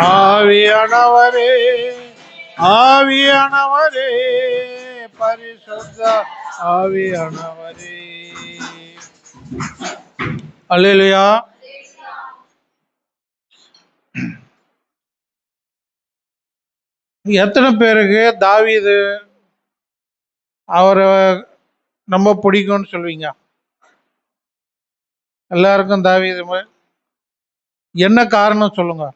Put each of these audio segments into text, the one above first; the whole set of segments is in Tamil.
ஆவியானவரே, ஆவியானவரே, பரிசுத்த ஆவியானவரே. அல்லேலூயா. எத்தனை பேருக்கு தாவீது அவரை ரொம்ப பிடிக்கும்னு சொல்லுவீங்க? எல்லாருக்கும் தாவீது என்ன காரணம் சொல்லுங்க?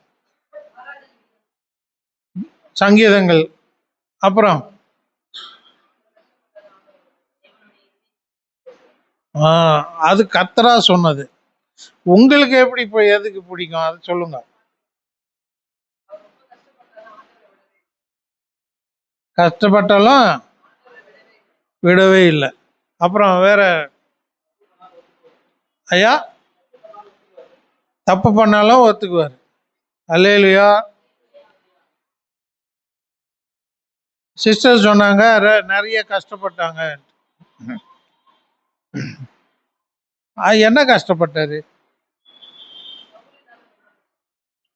சங்கீதங்கள், அப்புறம் அது கர்த்தரா சொன்னது. உங்களுக்கு எப்படி இப்போ எதுக்கு பிடிக்கும் அது சொல்லுங்க. கஷ்டப்பட்டாலும் விடவே இல்லை. அப்புறம் வேற ஐயா, தப்பு பண்ணாலும் ஒத்துக்குவார். அல்லேலூயா. சிஸ்டர் சொன்னாங்க நிறைய கஷ்டப்பட்டாங்க. என்ன கஷ்டப்பட்டாரு?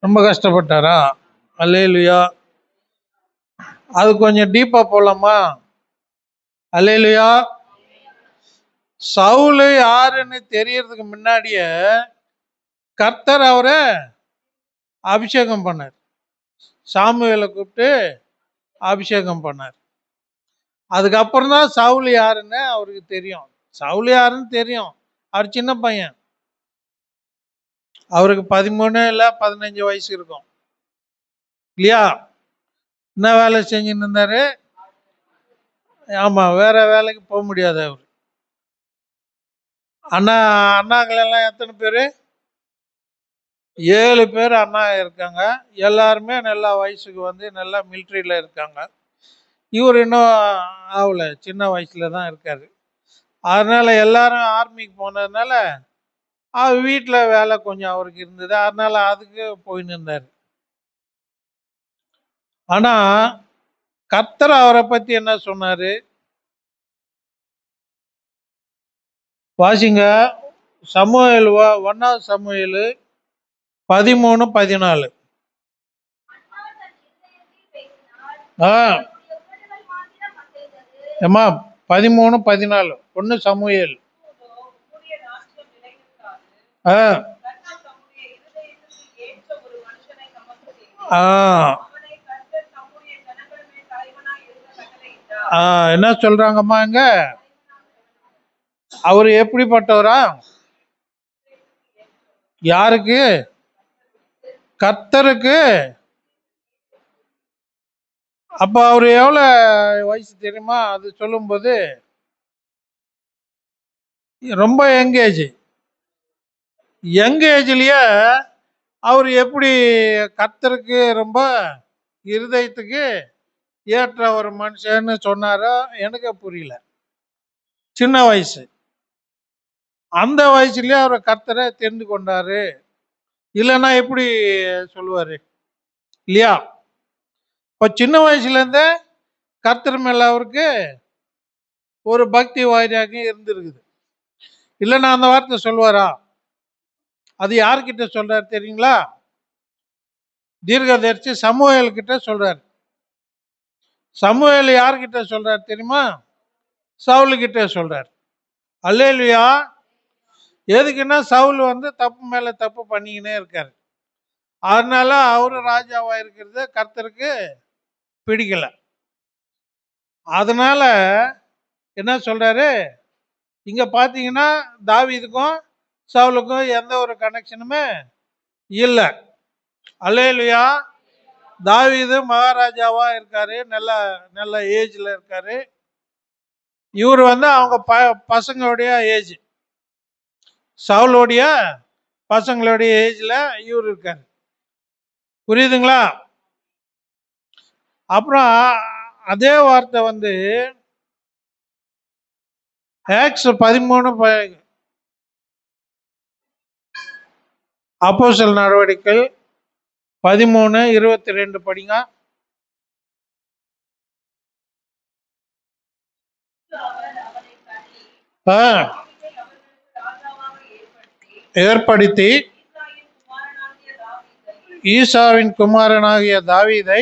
ரொம்ப கஷ்டப்பட்டாரா? அல்லேலூயா. அது கொஞ்சம் டீப்பா போலாமா? அல்லேலூயா. சவுலு யாருன்னு தெரியறதுக்கு முன்னாடியே கர்த்தர் அவரை அபிஷேகம் பண்ணார். சாமுவேலை கூப்பிட்டு அபிஷேகம் பண்ணார். அதுக்கப்புறம் தான் சவுல் யாருன்னு அவருக்கு தெரியும். சவுல் யாருன்னு தெரியும். அவர் சின்ன பையன். அவருக்கு 13 இல்லை 15 வயசு இருக்கும் இல்லையா? என்ன வேலை செஞ்சுன்னு இருந்தாரு? ஆமா, வேற வேலைக்கு போக முடியாது அவர். அண்ணாங்களெல்லாம் எத்தனை பேரு? 7 பேர் அண்ணா இருக்காங்க. எல்லாருமே நல்லா வயசுக்கு வந்து நல்லா மிலிட்ரியில இருக்காங்க. இவர் இன்னும் ஆகல, சின்ன வயசுல தான் இருக்காரு. அதனால எல்லாரும் ஆர்மிக்கு போனதுனால வீட்டில் வேலை கொஞ்சம் அவருக்கு இருந்தது. அதனால அதுக்கு போயின்னு இருந்தார். ஆனா கர்த்தர் அவரை பத்தி என்ன சொன்னாரு? வாசிங்க. சமூவேல் 1 சமூவேல் 13:14. ஏமா 13:14 1 சமூவேல். என்ன சொல்றாங்கம்மா இங்க? அவரு எப்படிப்பட்டவரா? யாருக்கு? கர்த்தருக்கு. அப்ப அவரு எவ்வளவு வயசு தெரியுமா? அது சொல்லும்போது ரொம்ப யங் ஏஜ்லயே அவர் எப்படி கர்த்தருக்கு ரொம்ப இருதயத்துக்கு ஏற்ற ஒரு மனுஷன்னு சொன்னாரோ எனக்கு புரியல. சின்ன வயசு, அந்த வயசுலயே அவர் கர்த்தரை தெரிந்து கொண்டாரு. இல்லைன்னா எப்படி சொல்லுவாரு இல்லையா? இப்ப சின்ன வயசுல இருந்தே கர்த்தர் மேல அவருக்கு ஒரு பக்தி வைராகியம் இருந்திருக்குது. இல்லைன்னா அந்த வார்த்தை சொல்லுவாரா? அது யார்கிட்ட சொல்றாரு தெரியுங்களா? தீர்க்கதரிசி சமூவேல் கிட்ட சொல்றாரு. சமூவேல் யார்கிட்ட சொல்றாரு தெரியுமா? சவுலு கிட்ட சொல்றாரு. அல்லேலூயா. எதுக்குன்னா சவுல் வந்து தப்பு மேல தப்பு பண்ணிக்கினே இருக்காரு. அதனால அவரு ராஜாவா இருக்கிறது கர்த்தருக்கு பிடிக்கல. அதனால என்ன சொல்றாரு? இங்க பாத்தீங்கன்னா தாவீதுக்கும் சவுலுக்கும் எந்த ஒரு கனெக்ஷனுமே இல்லை. அல்லேலூயா. தாவீது மகாராஜாவா இருக்காரு, நல்ல நல்ல ஏஜ்ல இருக்காரு. இவர் வந்து அவங்க பசங்களுடைய ஏஜ், சவுலுடைய பசங்களுடைய ஏஜ்ல இவர் இருக்காரு. புரியுதுங்களா? அப்புறம் அதே வார்த்தை வந்து ஆக்ட்ஸ் 13 அப்போஸ்தலர் நடவடிக்கைகள் 13:22 படிங்க. ஏற்படுத்தி ஈசாவின் குமாரனாகிய தாவீதை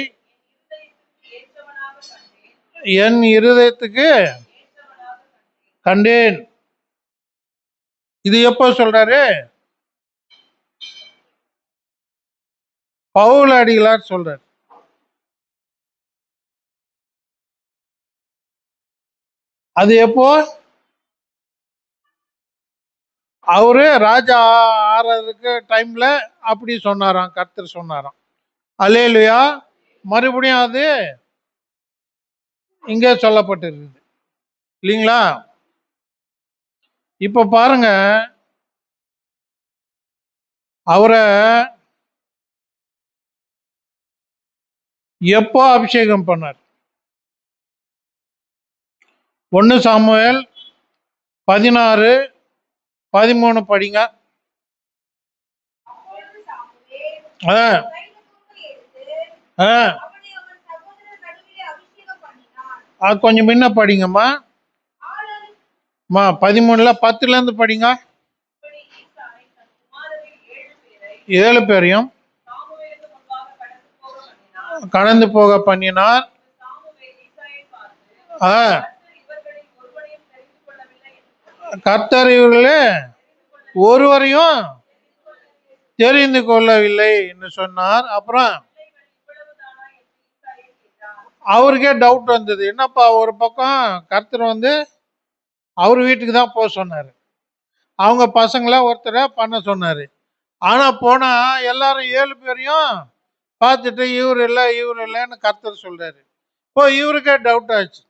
என் இருதயத்துக்கு கண்டேன். இது எப்போ சொல்றாரு? பவுல் அடிகளார் சொல்றாரு. அது எப்போ? அவரு ராஜா ஆறதுக்கு டைம்ல அப்படி சொன்னாராம், கர்த்தர் சொன்னாராம். அல்லேலூயா. மறுபடியும் அது இங்கே சொல்லப்பட்டிருக்குது இல்லைங்களா? இப்ப பாருங்க, அவரை எப்போ அபிஷேகம் பண்ணார்? 1 சாமுவேல் 16:13 படிங்க. கொஞ்சம் முன்ன படிங்கம்மா. 13ல 10ல படிங்க. 7 பேரையும் கடந்து போக பண்ணினார். கர்த்தர் இவர்களே ஒருவரையும் தெரிந்து கொள்ளவில்லை என்று சொன்னார். அப்புறம் அவருக்கே டவுட் வந்தது. என்னப்பா, ஒரு பக்கம் கர்த்தர் அவர் வீட்டுக்கு தான் போக சொன்னாரு, அவங்க பசங்கள ஒருத்தரை பண்ண சொன்னாரு. ஆனா போனா எல்லாரும் 7 பேரையும் பார்த்துட்டு இவர் இல்லைன்னு கர்த்தர் சொல்றாரு. இப்போ இவருக்கே டவுட் ஆச்சு.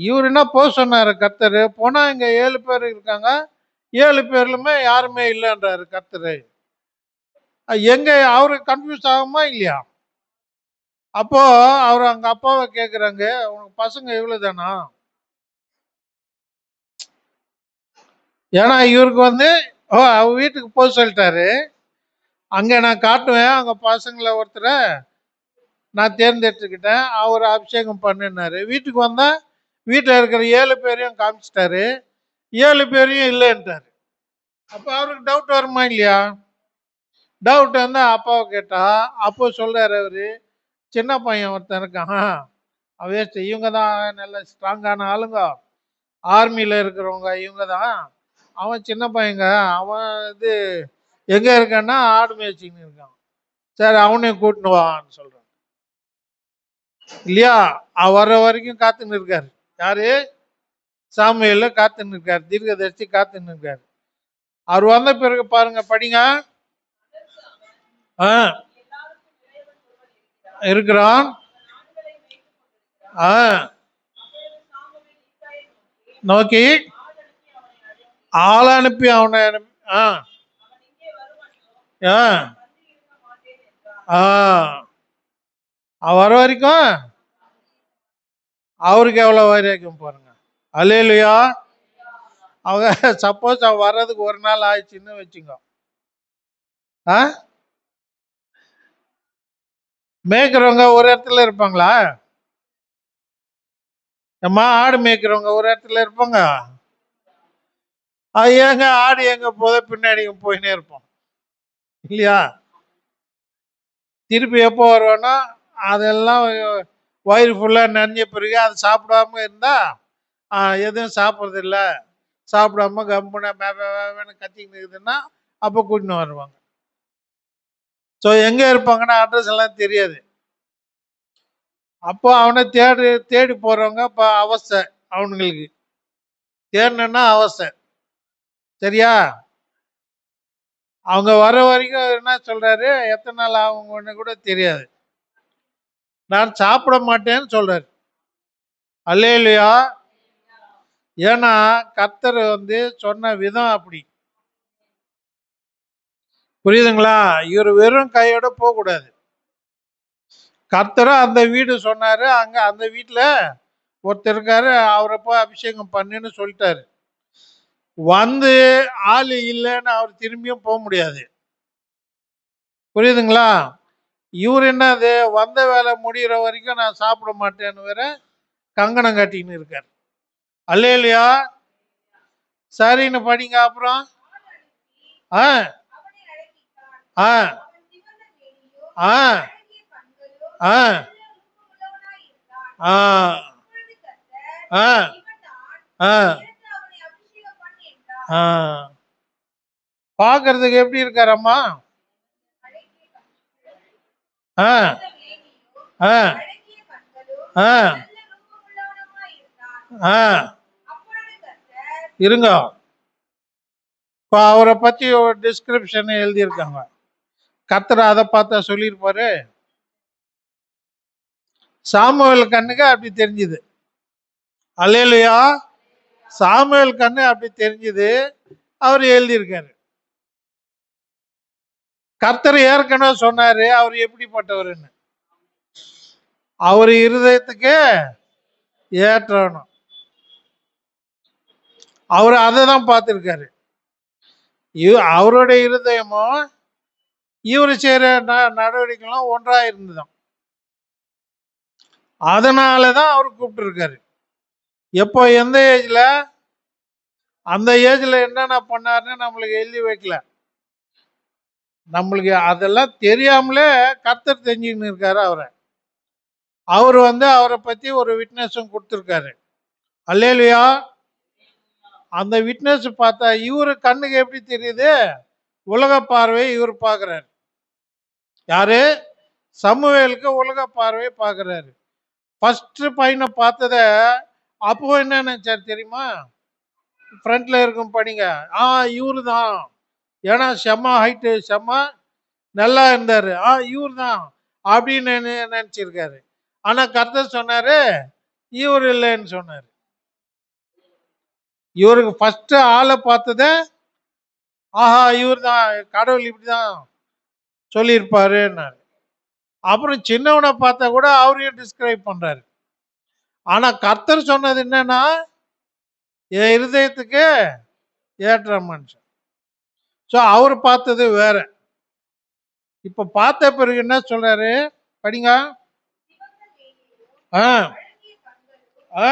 இவர் என்ன போக சொன்னாரு கர்த்தர், போனா இங்க 7 பேர் இருக்காங்க, 7 பேர்லுமே யாருமே இல்லைன்றாரு கர்த்தர். எங்க அவருக்கு கன்ஃபியூஸ் ஆகுமா இல்லையா? அப்போ அவர் அங்க அப்பாவை கேக்குறாங்க, உனக்கு பசங்க இவ்வளவுதானா? ஏன்னா இவருக்கு அவர் வீட்டுக்கு போக சொல்லிட்டாரு. அங்க நான் காட்டுவேன், அங்க பசங்களை ஒருத்தரை நான் தேர்ந்தெடுத்துக்கிட்டேன், அவர் அபிஷேகம் பண்ணினாரு. வீட்டுக்கு வந்தா வீட்டில் இருக்கிற 7 பேரையும் காமிச்சிட்டாரு, 7 பேரையும் இல்லைன்ட்டாரு. அப்போ அவருக்கு டவுட் வருமா இல்லையா? டவுட் அப்பாவை கேட்டா, அப்போ சொல்றாரு அவரு, சின்ன பையன் ஒருத்தன் இருக்கான், வேஸ்ட், இவங்க தான் நல்ல ஸ்ட்ராங்கான ஆளுங்க, ஆர்மியில இருக்கிறவங்க இவங்க தான். அவன் சின்ன பையங்க, அவன் எங்க இருக்கான்னா ஆடு மேய்ச்சின்னு இருக்கான். சரி, அவனையும் கூட்டின்னு வான்னு சொல்றான் இல்லையா? வர்ற வரைக்கும் காத்துன்னு இருக்காரு. யாரு? சாமுவேல் காத்துன்னு இருக்காரு, தீர்க்கதரிசி காத்துன்னு இருக்காரு. அவர் வந்த பிறகு பாருங்க, படிங்க. இருக்கிறான். நோக்கி ஆள் அனுப்பி அவனை வர வரைக்கும் அவருக்கு எவ்வளவு வைராக்கியம் பாருங்க. அல்லேலூயா. அவங்க சப்போஸ் அவன் வர்றதுக்கு ஒரு நாள் ஆயிடுச்சுன்னு வச்சுங்க, மேய்க்கிறவங்க ஒரு இடத்துல இருப்பாங்களா? அம்மா, ஆடு மேய்க்கிறவங்க ஒரு இடத்துல இருப்பாங்க? ஏங்க ஆடு எங்க போத பின்னாடி போயினே இருப்போம் இல்லையா? திருப்பி எப்போ வருவோன்னா அதெல்லாம் வயிறு ஃபுல்லாக நனைஞ்ச பிறகு அது சாப்பிடாம இருந்தா எதுவும் சாப்பிட்றது இல்லை, சாப்பிடாம கம்புன மேன்னு கத்திக்கிட்டு இருக்குதுன்னா அப்போ கூட்டின்னு வருவாங்க. ஸோ எங்கே இருப்பாங்கன்னா அட்ரஸ் எல்லாம் தெரியாது. அப்போ அவனை தேடி போறவங்க இப்போ அவஸ்தை, அவனுங்களுக்கு தேடணுன்னா அவஸ்தை. சரியா? அவங்க வர வரைக்கும் என்ன சொல்றாரு, எத்தனை நாள் ஆகுங்கன்னு கூட தெரியாது. நான் சாப்பிட மாட்டேன்னு சொல்றாரு. அல்லேலூயா. ஏன்னா கர்த்தர் சொன்ன விதம் அப்படி. புரியுதுங்களா? இவர் வெறும் கையோட போக கூடாது. கர்த்தரும் அந்த வீடு சொன்னாரு, அங்க அந்த வீட்டுல ஒருத்தர் இருக்காரு, அவரை போய் அபிஷேகம் பண்ணுன்னு சொல்லிட்டாரு. ஆள் இல்லைன்னு அவர் திரும்பியும் போக முடியாது. புரியுதுங்களா? இவர் என்னது, வந்த வேலை முடிகிற வரைக்கும் நான் சாப்பிட மாட்டேன்னு வேற கங்கணம் கட்டின்னு இருக்காரு. அல்லேலூயா. சரின்னு படிங்க. அப்புறம் ஆ ஆ ஆ ஆ ஆ ஆ பார்க்கறதுக்கு எப்படி இருக்காரம்மா? ஆ ஆ ஆ ஆ இருங்க. இப்போ அவரை பத்தி ஒரு டிஸ்கிரிப்ஷன் எழுதியிருக்காங்க. கர்த்தர் அதை பார்த்தா சொல்லியிருப்பாரு. சாமுவேல் கண்ணுக்கு அப்படி தெரிஞ்சுது. அல்லேலூயா. சாமுவேல் கண்ணு அப்படி தெரிஞ்சுது. அவர் எழுதியிருக்காரு. கர்த்தர் ஏற்கனவே சொன்னாரு அவர் எப்படிப்பட்டவர்னு. அவர் இருதயத்துக்கு ஏற்றணும். அவர் அதை தான் பார்த்திருக்காரு. அவருடைய இருதயமும் இவர் செய்யற நடவடிக்கைகளும் ஒன்றா இருந்துதான். அதனாலதான் அவர் கூப்பிட்டு இருக்காரு. எப்போ எந்த ஏஜ்ல அந்த ஏஜ்ல என்னென்ன பண்ணாருன்னு நம்மளுக்கு எழுதி வைக்கல. நம்மளுக்கு அதெல்லாம் தெரியாமலே கர்த்தர் தெரிஞ்சுன்னு இருக்காரு அவரை. அவர் அவரை பத்தி ஒரு விட்னஸும் கொடுத்துருக்காரு. அல்லேலுயா. அந்த விட்னஸ் பார்த்தா இவரு கண்ணுக்கு எப்படி தெரியுது? உலக பார்வை இவர் பார்க்கிறாரு. யாரு? சமுவேலுக்கு உலக பார்வை பார்க்கிறாரு. ஃபர்ஸ்ட் பையனை பார்த்தத அப்போ என்ன நினைச்சாரு தெரியுமா? ஃப்ரண்ட்ல இருக்கும் படிங்க. இவரு தான். ஏன்னா செம்ம ஹைட்டு, செம்ம நல்லா இருந்தாரு. இவரு தான் அப்படின்னு நினைச்சிருக்காரு. ஆனா கர்த்தர் சொன்னாரு இவர் இல்லைன்னு சொன்னாரு. இவருக்கு ஃபர்ஸ்ட் ஆளை பார்த்தத இவர் தான், கடவுள் இப்படிதான் சொல்லியிருப்பாருன்னாரு. அப்புறம் சின்னவனை பார்த்தா கூட அவரையும் டிஸ்கிரைப் பண்றாரு. ஆனா கர்த்தர் சொன்னது என்னன்னா என் இருதயத்துக்கு ஏற்ற மனுஷன். ஸோ அவர் பார்த்தது வேற. இப்ப பார்த்த பிறகு என்ன சொல்றாரு படிங்க. ஆ ஆ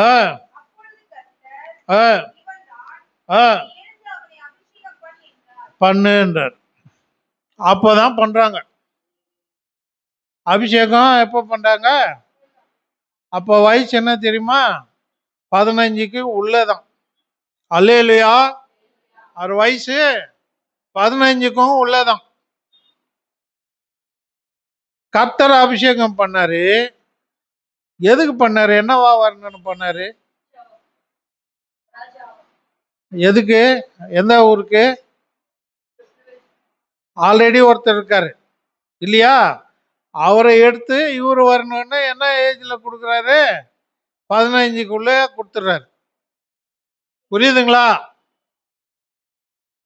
ஆ ஆ ஆ பண்ணுன்றார். அப்போதான் பண்றாங்க அபிஷேகம். எப்போ பண்றாங்க? அப்போ வயசு என்ன தெரியுமா? 15க்கு உள்ளதான். அல்லேலூயா. அவர் வயசு 15க்கும் உள்ளதான். கர்த்தர் அபிஷேகம் பண்ணாரு. எதுக்கு பண்ணாரு? என்னவா வரணும்னு பண்ணாரு? எதுக்கு? எந்த ஊருக்கு? ஆல்ரெடி ஒருத்தர் இருக்காரு இல்லையா? அவரை எடுத்து இவர் வரணும்னு என்ன ஏஜ்ல கொடுக்குறாரு? 15க்குள்ள கொடுத்துறாரு. புரியுதுங்களா?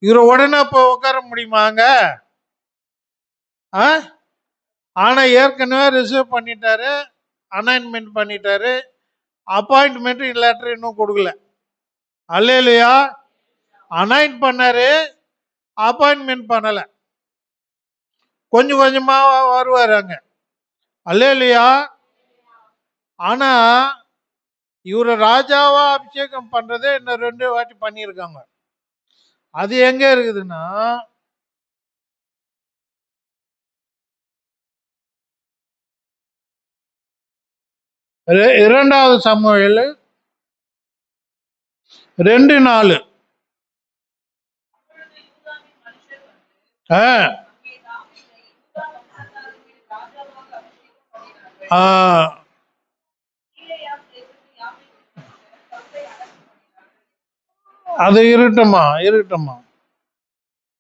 இவரை உடனே இப்போ உட்கார முடியுமாங்க? ஆனா ஏற்கனவே ரிசர்வ் பண்ணிட்டாரு, அனாயின்மெண்ட் பண்ணிட்டாரு. அப்பாயின்மெண்ட் லெட்டர் இன்னும் கொடுக்கல. அல்லேலூயா. அனாயின்ட் பண்ணாரு, அப்பாயின்மெண்ட் பண்ணல. கொஞ்சம் கொஞ்சமா வருவாரு. அல்லேலூயா. ஆனா இவரை ராஜாவா அபிஷேகம் பண்றதே இன்னும் 2 வாட்டி பண்ணியிருக்காங்க. அது எங்க இருக்குதுன்னா இரண்டாவது சாமுவேல் 2:4. அது இருக்கட்டுமா, இருக்கட்டுமா.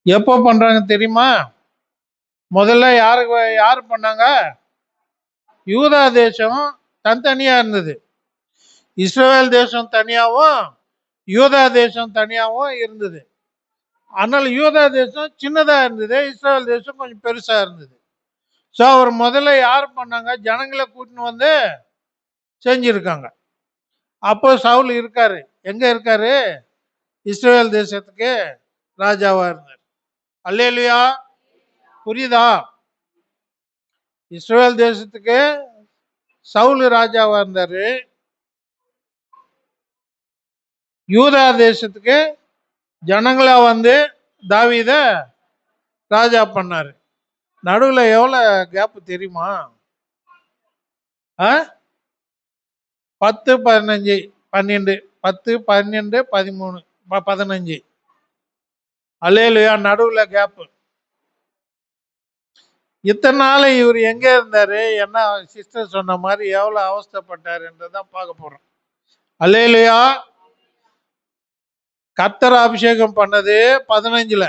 எப்போ பண்றாங்க தெரியுமா? முதல்ல யாரு பண்ணாங்க? யூதா தேசம் தனித்தனியா இருந்தது. இஸ்ரவேல் தேசம் தனியாவும் யூதா தேசம் தனியாவும் இருந்தது. ஆனால் யூதா தேசம் சின்னதா இருந்தது, இஸ்ரவேல் தேசம் கொஞ்சம் பெருசா இருந்தது. ஸோ அவர் முதல்ல யார் பண்ணாங்க? ஜனங்களை கூட்டின்னு வந்து செஞ்சிருக்காங்க. அப்போ சவுல் இருக்காரு. எங்க இருக்காரு? இஸ்ரவேல் தேசத்துக்கு ராஜாவா இருந்தார். அல்லேலூயா. புரியுதா? இஸ்ரவேல் தேசத்துக்கு சவுல் ராஜாவா இருந்தாரு. யூதா தேசத்துக்கு ஜனங்களா வந்து தாவீத ராஜா பண்ணாரு. நடுவுல எவ்வளவு கேப் தெரியுமா? 10, 15, 12, 10, 12, 13, 15. அல்லேலூயா. நடுவுல கேப். இத்தனை நாள் இவர் எங்க இருந்தாரு? என்ன சிஸ்டர் சொன்ன மாதிரி எவ்வளவு அவஸ்தைப்பட்டாருன்றதான் பார்க்க போறோம். அல்லேலூயா. கர்த்தர் அபிஷேகம் பண்ணது 15ல.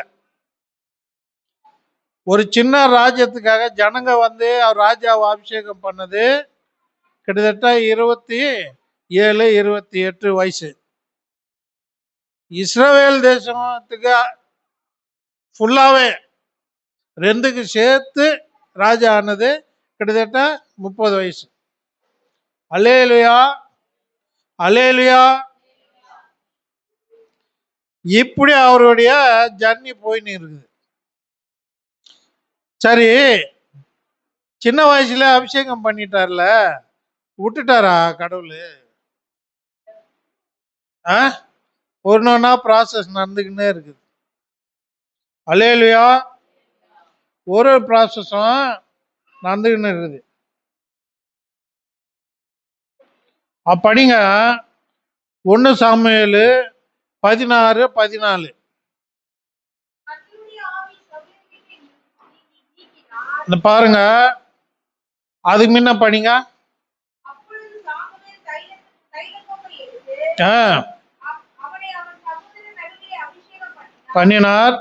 ஒரு சின்ன ராஜ்யத்துக்காக ஜனங்க வந்து அவர் ராஜாவை அபிஷேகம் பண்ணது கிட்டத்தட்ட 27, 28 வயசு. இஸ்ரவேல் தேசத்துக்கு ஃபுல்லாவே ரெண்டுக்கு சேர்த்து ராஜா ஆனது கிட்டத்தட்ட 30 வயசு. அல்லேலூயா, அல்லேலூயா. இப்படி அவருடைய ஜர்னி போயின்னு இருக்குது. சரி, சின்ன வயசுல அபிஷேகம் பண்ணிட்டார்ல, விட்டுட்டாரா கடவுள்? ஒன்னொன்னா ப்ராசஸ் நடந்துக்கின்னே இருக்குது. அல்லேலூயா. ஒரு ப்ராசஸும் நடந்துக்கின்னு இருக்குது. படிங்க 1 சாமுவேல் 16, 14. பாருங்க, அதுக்கு முன்ன படிங்க. பண்ணினார்.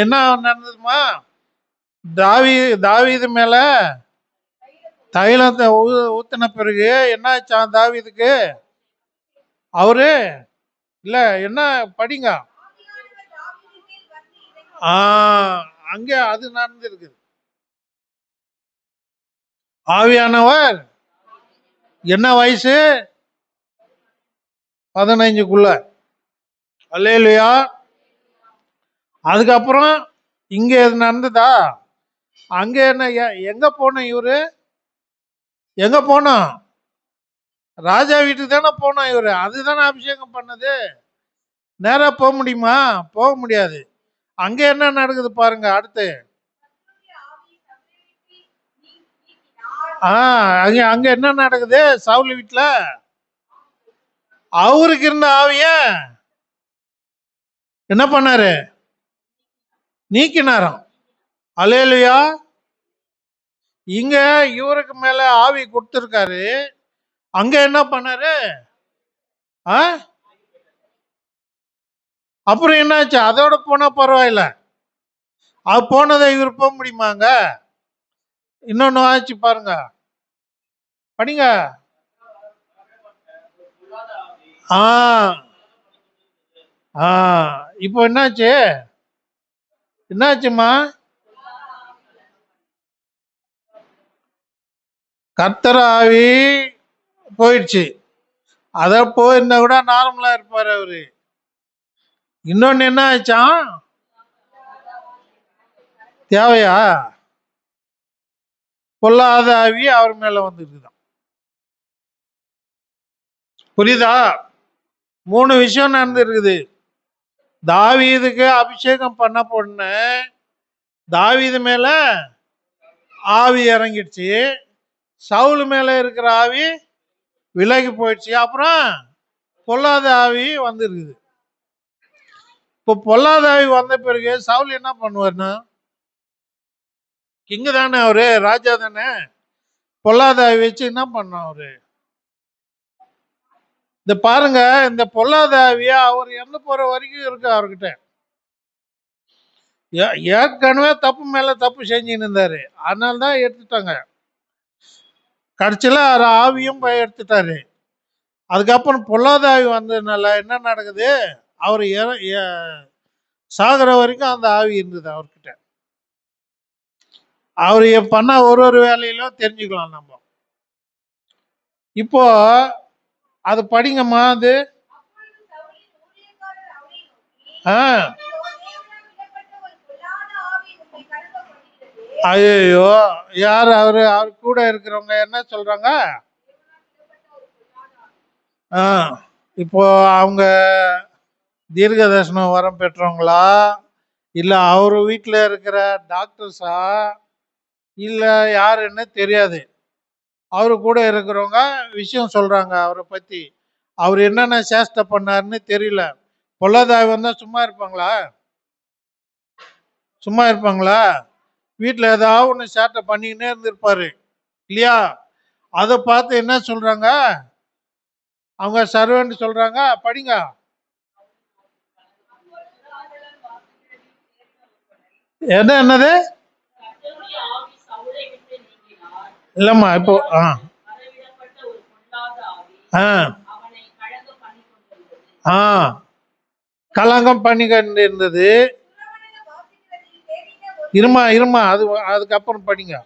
என்ன நடந்ததுமா? தாவீது மேல தைலத்தை ஊத்தின பிறகு என்னாச்சா தாவீதுக்கு? அவரு இல்ல, என்ன படிங்க. அங்க அது நடந்திருக்கு. ஆவியானவர் என்ன வயசு? 15க்குள்ள. அல்லேலூயா. அதுக்கப்புறம் இங்க எது நடந்ததா? அங்க என்ன, எங்க போனோம்? இவரு எங்க போனோம்? ராஜா வீட்டுக்கு தானே போனோம். இவரு அதுதானே அபிஷேகம் பண்ணது. நேரா போக முடியுமா? போக முடியாது. அங்க என்ன நடக்குது பாருங்க. அடுத்து அங்க என்ன நடக்குது? சவுல் வீட்டுல அவருக்கு இருந்த ஆவிய என்ன பண்ணாரு? நீக்கினாராம். அல்லேலூயா. இங்க இவருக்கு மேல ஆவி கொடுத்திருக்காரு. அங்க என்ன பண்ணாரு? அப்புறம் என்னாச்சு? அதோட போனா பரவாயில்ல. அது போனதை இவர் போக முடியுமாங்க? இன்னொன்னு ஆச்சு பாருங்க, படிங்க. இப்போ என்னாச்சு? என்னாச்சுமா? கர்த்தர் ஆவி போயிடுச்சு. அத போயிருந்தா கூட நார்மலா இருப்பாரு அவரு. இன்னொன்னு என்ன ஆச்சான்? தேவையா? பொல்லாத ஆவி அவர் மேல வந்துருக்குதான். புரியுதா? 3 விஷயம் நடந்திருக்குது. தாவீதுக்கு அபிஷேகம் பண்ண பொண்ணு தாவீது மேல ஆவி இறங்கிடுச்சு. சவுல் மேல இருக்கிற ஆவி விலகி போயிடுச்சு. அப்புறம் பொல்லாத ஆவி வந்துருக்குது. இப்போ பொல்லாத ஆவி வந்த பிறகு சவுல் என்ன பண்ணுவார்னா, கிங்கு தானே அவரு, ராஜா தானே, பொல்லாத ஆவி வச்சு என்ன பண்ண அவரு? இந்த பாருங்க, இந்த பொல்லாத ஆவியா அவர் இறந்து போற வரைக்கும் இருக்கு அவர்கிட்ட. ஏற்கனவே தப்பு மேல தப்பு செஞ்சுன்னு இருந்தாரு. அதனால்தான் எடுத்துட்டாங்க. கடைசியில ஆவியும் எடுத்துட்டாரு. அதுக்கப்புறம் பொல்லாத ஆவி வந்ததுனால என்ன நடக்குது? அவர் சாகிற வரைக்கும் அந்த ஆவி இருந்தது அவர்கிட்ட. அவர் பண்ண ஒரு வேலையிலும் தெரிஞ்சுக்கலாம் நம்ம. இப்போ அது படிங்கம்மா. அது ஐயோ, யார் அவரு? அவர் கூட இருக்கிறவங்க என்ன சொல்றாங்க? ஆ, இப்போ அவங்க தீர்க்க தரிசனம் வரம் பெற்றவங்களா, இல்ல அவரு வீட்ல இருக்கிற டாக்டர்ஸா, இல்ல யாருன்னு தெரியாது. அவரு கூட இருக்கிறவங்க விஷயம் சொல்றாங்க அவர பத்தி. அவரு என்னென்ன சேஷ்டை பண்ணாருன்னு தெரியல. பொல்லாதாவி வந்தா சும்மா இருப்பாங்களா? சும்மா இருப்பாங்களா? வீட்ல ஏதாவது ஒண்ணு சேட்டை பண்ணிக்கின்னே இருந்திருப்பாரு. இல்லையா? அத பார்த்து என்ன சொல்றாங்க? அவங்க சர்வெண்ட் சொல்றாங்க, படிங்க. என்னது? இல்லம்மா இப்போ ஆ ஆ கலங்கம் பண்ணி இருந்தது. இருமா இருமா அது அதுக்கப்புறம் படிங்க.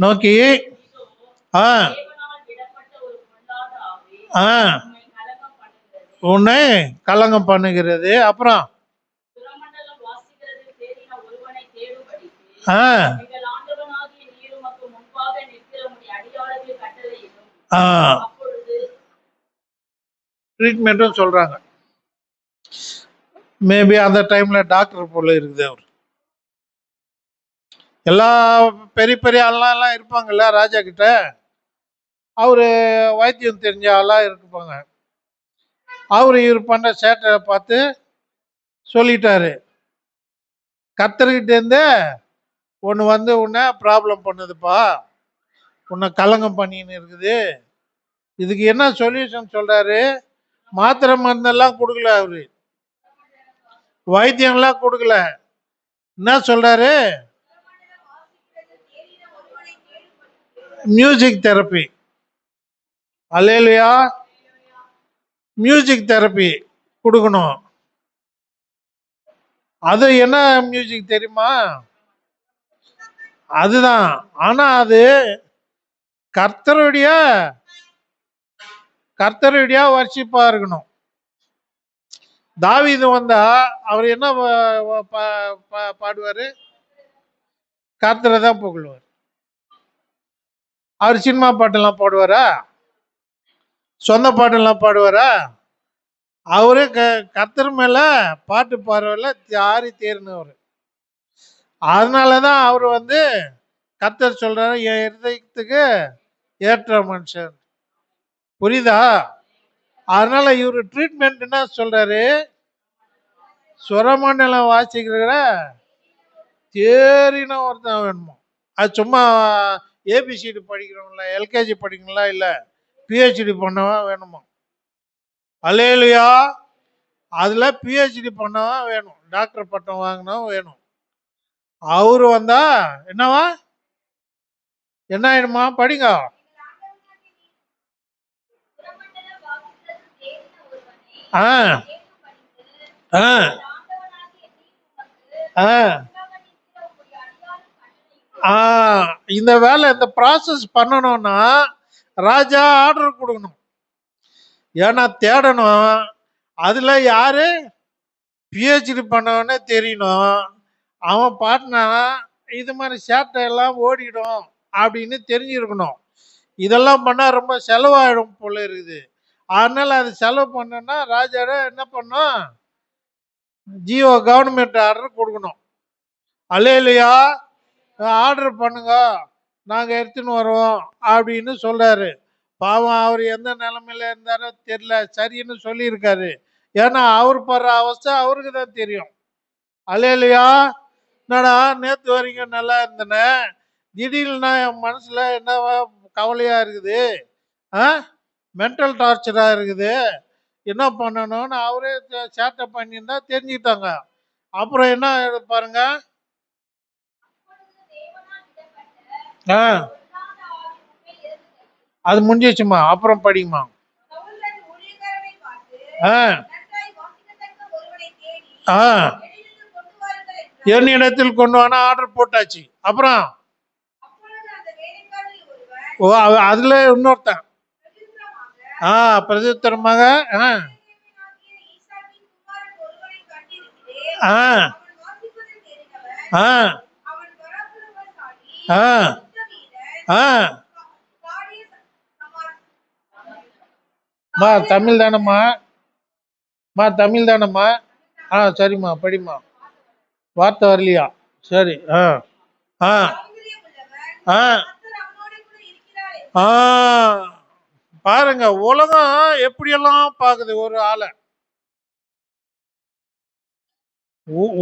நோக்கி ஆ ஆ உன்னை கலங்கம் பண்ணுகிறது. அப்புறம் ஆ ஆ ட்ரீட்மெண்ட்டும் சொல்றாங்க. மேபி அந்த டைம்ல டாக்டர் போல இருக்குது அவர். எல்லா பெரிய பெரிய ஆள்லாம் இருப்பாங்கல்ல ராஜா கிட்ட. அவரு வைத்தியம் தெரிஞ்ச ஆளா இருப்பாங்க. அவரு இவர் பண்ண சேட்டை பார்த்து சொல்லிட்டாரு. கர்த்தர்கிட்ட இருந்து ஒன்று வந்து உன்னை ப்ராப்ளம் பண்ணுதுப்பா, உன்னை கலங்கம் பண்ணின்னு இருக்குது. இதுக்கு என்ன சொல்யூஷன் சொல்றாரு? மாத்திரை மருந்தெல்லாம் கொடுக்கல அவரு, வைத்தியம்லாம் கொடுக்கல. என்ன சொல்றாரு? Music therapy. Hallelujah. Music therapy கொடுக்கணும். அது என்ன மியூசிக் தெரியுமா? அதுதான். ஆனா அது கர்த்தருடைய கர்த்தருடைய வர்ஷிப்பா இருக்கணும். தாவீது வந்தா அவர் என்ன பாடுவாரு? கர்த்தரை தான் புகழுவார். அவர் சினிமா பாட்டெல்லாம் பாடுவாரா? சொந்த பாட்டெல்லாம் பாடுவாரா? அவரு கர்த்தர் மேல பாட்டு பாடுறவர்ல ஆறி தேர்னவர். அதனாலதான் அவர் வந்து கர்த்தர் சொல்றாரு, என் இருதயத்துக்கு ஏற்ற மனுஷன். புரியுதா? அதனால இவரு ட்ரீட்மெண்ட் என்ன சொல்றாரு? சுரமண்டலம் வாசிக்கிற தேறின ஒருத்தன் வேணுமா? அது சும்மா ஏபிசிடி படிக்கிறவங்களா, எல்கேஜி படிக்கிறவங்களா, இல்ல பிஹெச்டி பண்ணவா வேணுமா? அல்லேலூயா. அதுல பிஹெச்டி பண்ணவா வேணும், டாக்டர் பட்டம் வாங்கினவன் வேணும். அவரு வந்தா என்னவா என்ன ஆயிடுமா? படிங்க. ஆ ஆ ஆ ஆ இந்த வேலை, இந்த ப்ராசஸ் பண்ணணும்னா ராஜா ஆர்டர் கொடுக்கணும். ஏன்னா தேடணும். அதுல யாரு பிஹெச்டி பண்ணவனே தெரியணும். அவன் பாட்டினா இது மாதிரி சேட்டை எல்லாம் ஓடிடும் அப்படின்னு தெரிஞ்சிருக்கணும். இதெல்லாம் பண்ணா ரொம்ப செலவாயிடும் போல இருக்குது. அதனால அது செலவு பண்ணனா ராஜாட என்ன பண்ணும்? ஜியோ கவர்மெண்ட் ஆர்டர் கொடுக்கணும். அல்லேலூயா. ஆர்டர் பண்ணுங்க, நாங்க எடுத்துன்னு வரோம் அப்படின்னு சொல்றாரு. பாவம் அவர் எந்த நிலைமையில இருந்தாரோ தெரியல, சரின்னு சொல்லியிருக்காரு. ஏன்னா அவர் படுற அவஸ்தை அவருக்கு தான் தெரியும். அல்லேலூயா. என்னடா நேத்து வரைக்கும் நல்லா இருந்தனே, திடீர்னு என் மனசுல என்னவா கவலையா இருக்குது, மென்டல் டார்ச்சரா இருக்குது, என்ன பண்ணணும்னு அவரே சேட்டை பண்ணியிருந்தா தெரிஞ்சுக்கிட்டாங்க. அப்புறம் என்ன பாருங்க. ஆ அது முடிஞ்சிச்சுமா, அப்புறம் படிக்குமா. ஆ ஆ என்னிடத்தில் கொண்டு வானா ஆர்டர் போட்டாச்சு. அப்புறம் ஓ அதுல இன்னொருத்தன் பிரதித்திரமாக ஆ ஆ ஆ ஆ ஆ மா தமிழ் தானம்மா? தமிழ் தானம்மா? சரிம்மா, படிம்மா. வார்த்தை வரலையா? சரி. ஆ ஆ ஆ பாருங்க, உலகம் எப்படியெல்லாம் பாக்குது ஒரு ஆளை.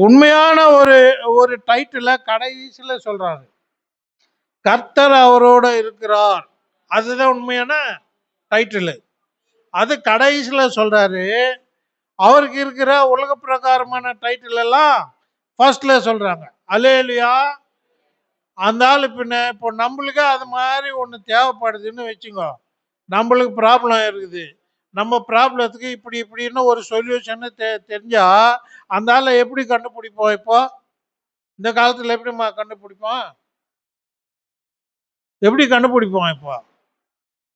உண்மையான ஒரு ஒரு டைட்டில கடைசியில சொல்றாங்க, கர்த்தர் அவரோட இருக்கிறார். அதுதான் உண்மையான டைட்டில். அது கடைசியில சொல்றாரு. அவருக்கு இருக்கிற உலக பிரகாரமான டைட்டில் எல்லாம் ஃபர்ஸ்ட்ல சொல்றாங்க. அல்லேலூயா. அந்த ஆளு பின்ன இப்போ நம்மளுக்கு அது மாதிரி ஒன்று தேவைப்படுதுன்னு வச்சுக்கோ. நம்மளுக்கு ப்ராப்ளம் இருக்குது. நம்ம ப்ராப்ளத்துக்கு இப்படி இப்படின்னு ஒரு சொல்யூஷன் தெரிஞ்சா அந்த ஆளை எப்படி கண்டுபிடிப்போம்? இப்போ இந்த காலத்தில் எப்படிம்மா கண்டுபிடிப்போம்? எப்படி கண்டுபிடிப்போம் இப்போ?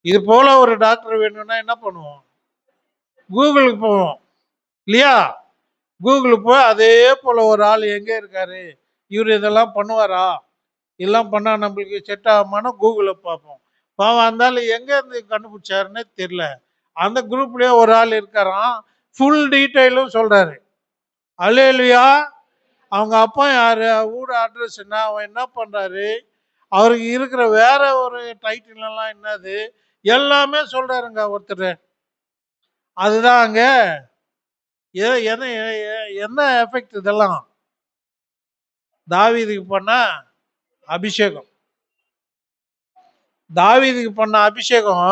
இது போல ஒரு டாக்டர் வேணும்னா என்ன பண்ணுவோம்? கூகுளுக்கு போவோம் இல்லையா? கூகுளுக்கு போய் அதே போல ஒரு ஆள் எங்கே இருக்காரு, இவர் இதெல்லாம் பண்ணுவாரா, இதெல்லாம் பண்ணால் நம்மளுக்கு செட் ஆகுமான்னு கூகுளில் பார்ப்போம். பாவம் அந்த ஆள் எங்கேருந்து கண்டுபிடிச்சாருன்னே தெரியல. அந்த குரூப்லேயே ஒரு ஆள் இருக்காராம், ஃபுல் டீட்டெயிலும் சொல்கிறாரு. அல்லேலூயா. அவங்க அப்பா யார், வீடு அட்ரஸ் என்ன, அவன் என்ன பண்ணுறாரு, அவருக்கு இருக்கிற வேற ஒரு டைட்டில் எல்லாம் என்னது, எல்லாமே சொல்கிறாருங்க ஒருத்தர். அதுதான் அங்கே என்ன எஃபெக்ட் இதெல்லாம்? தாவீதுக்கு பண்ண அபிஷேகம். தாவீதுக்கு பண்ண அபிஷேகம்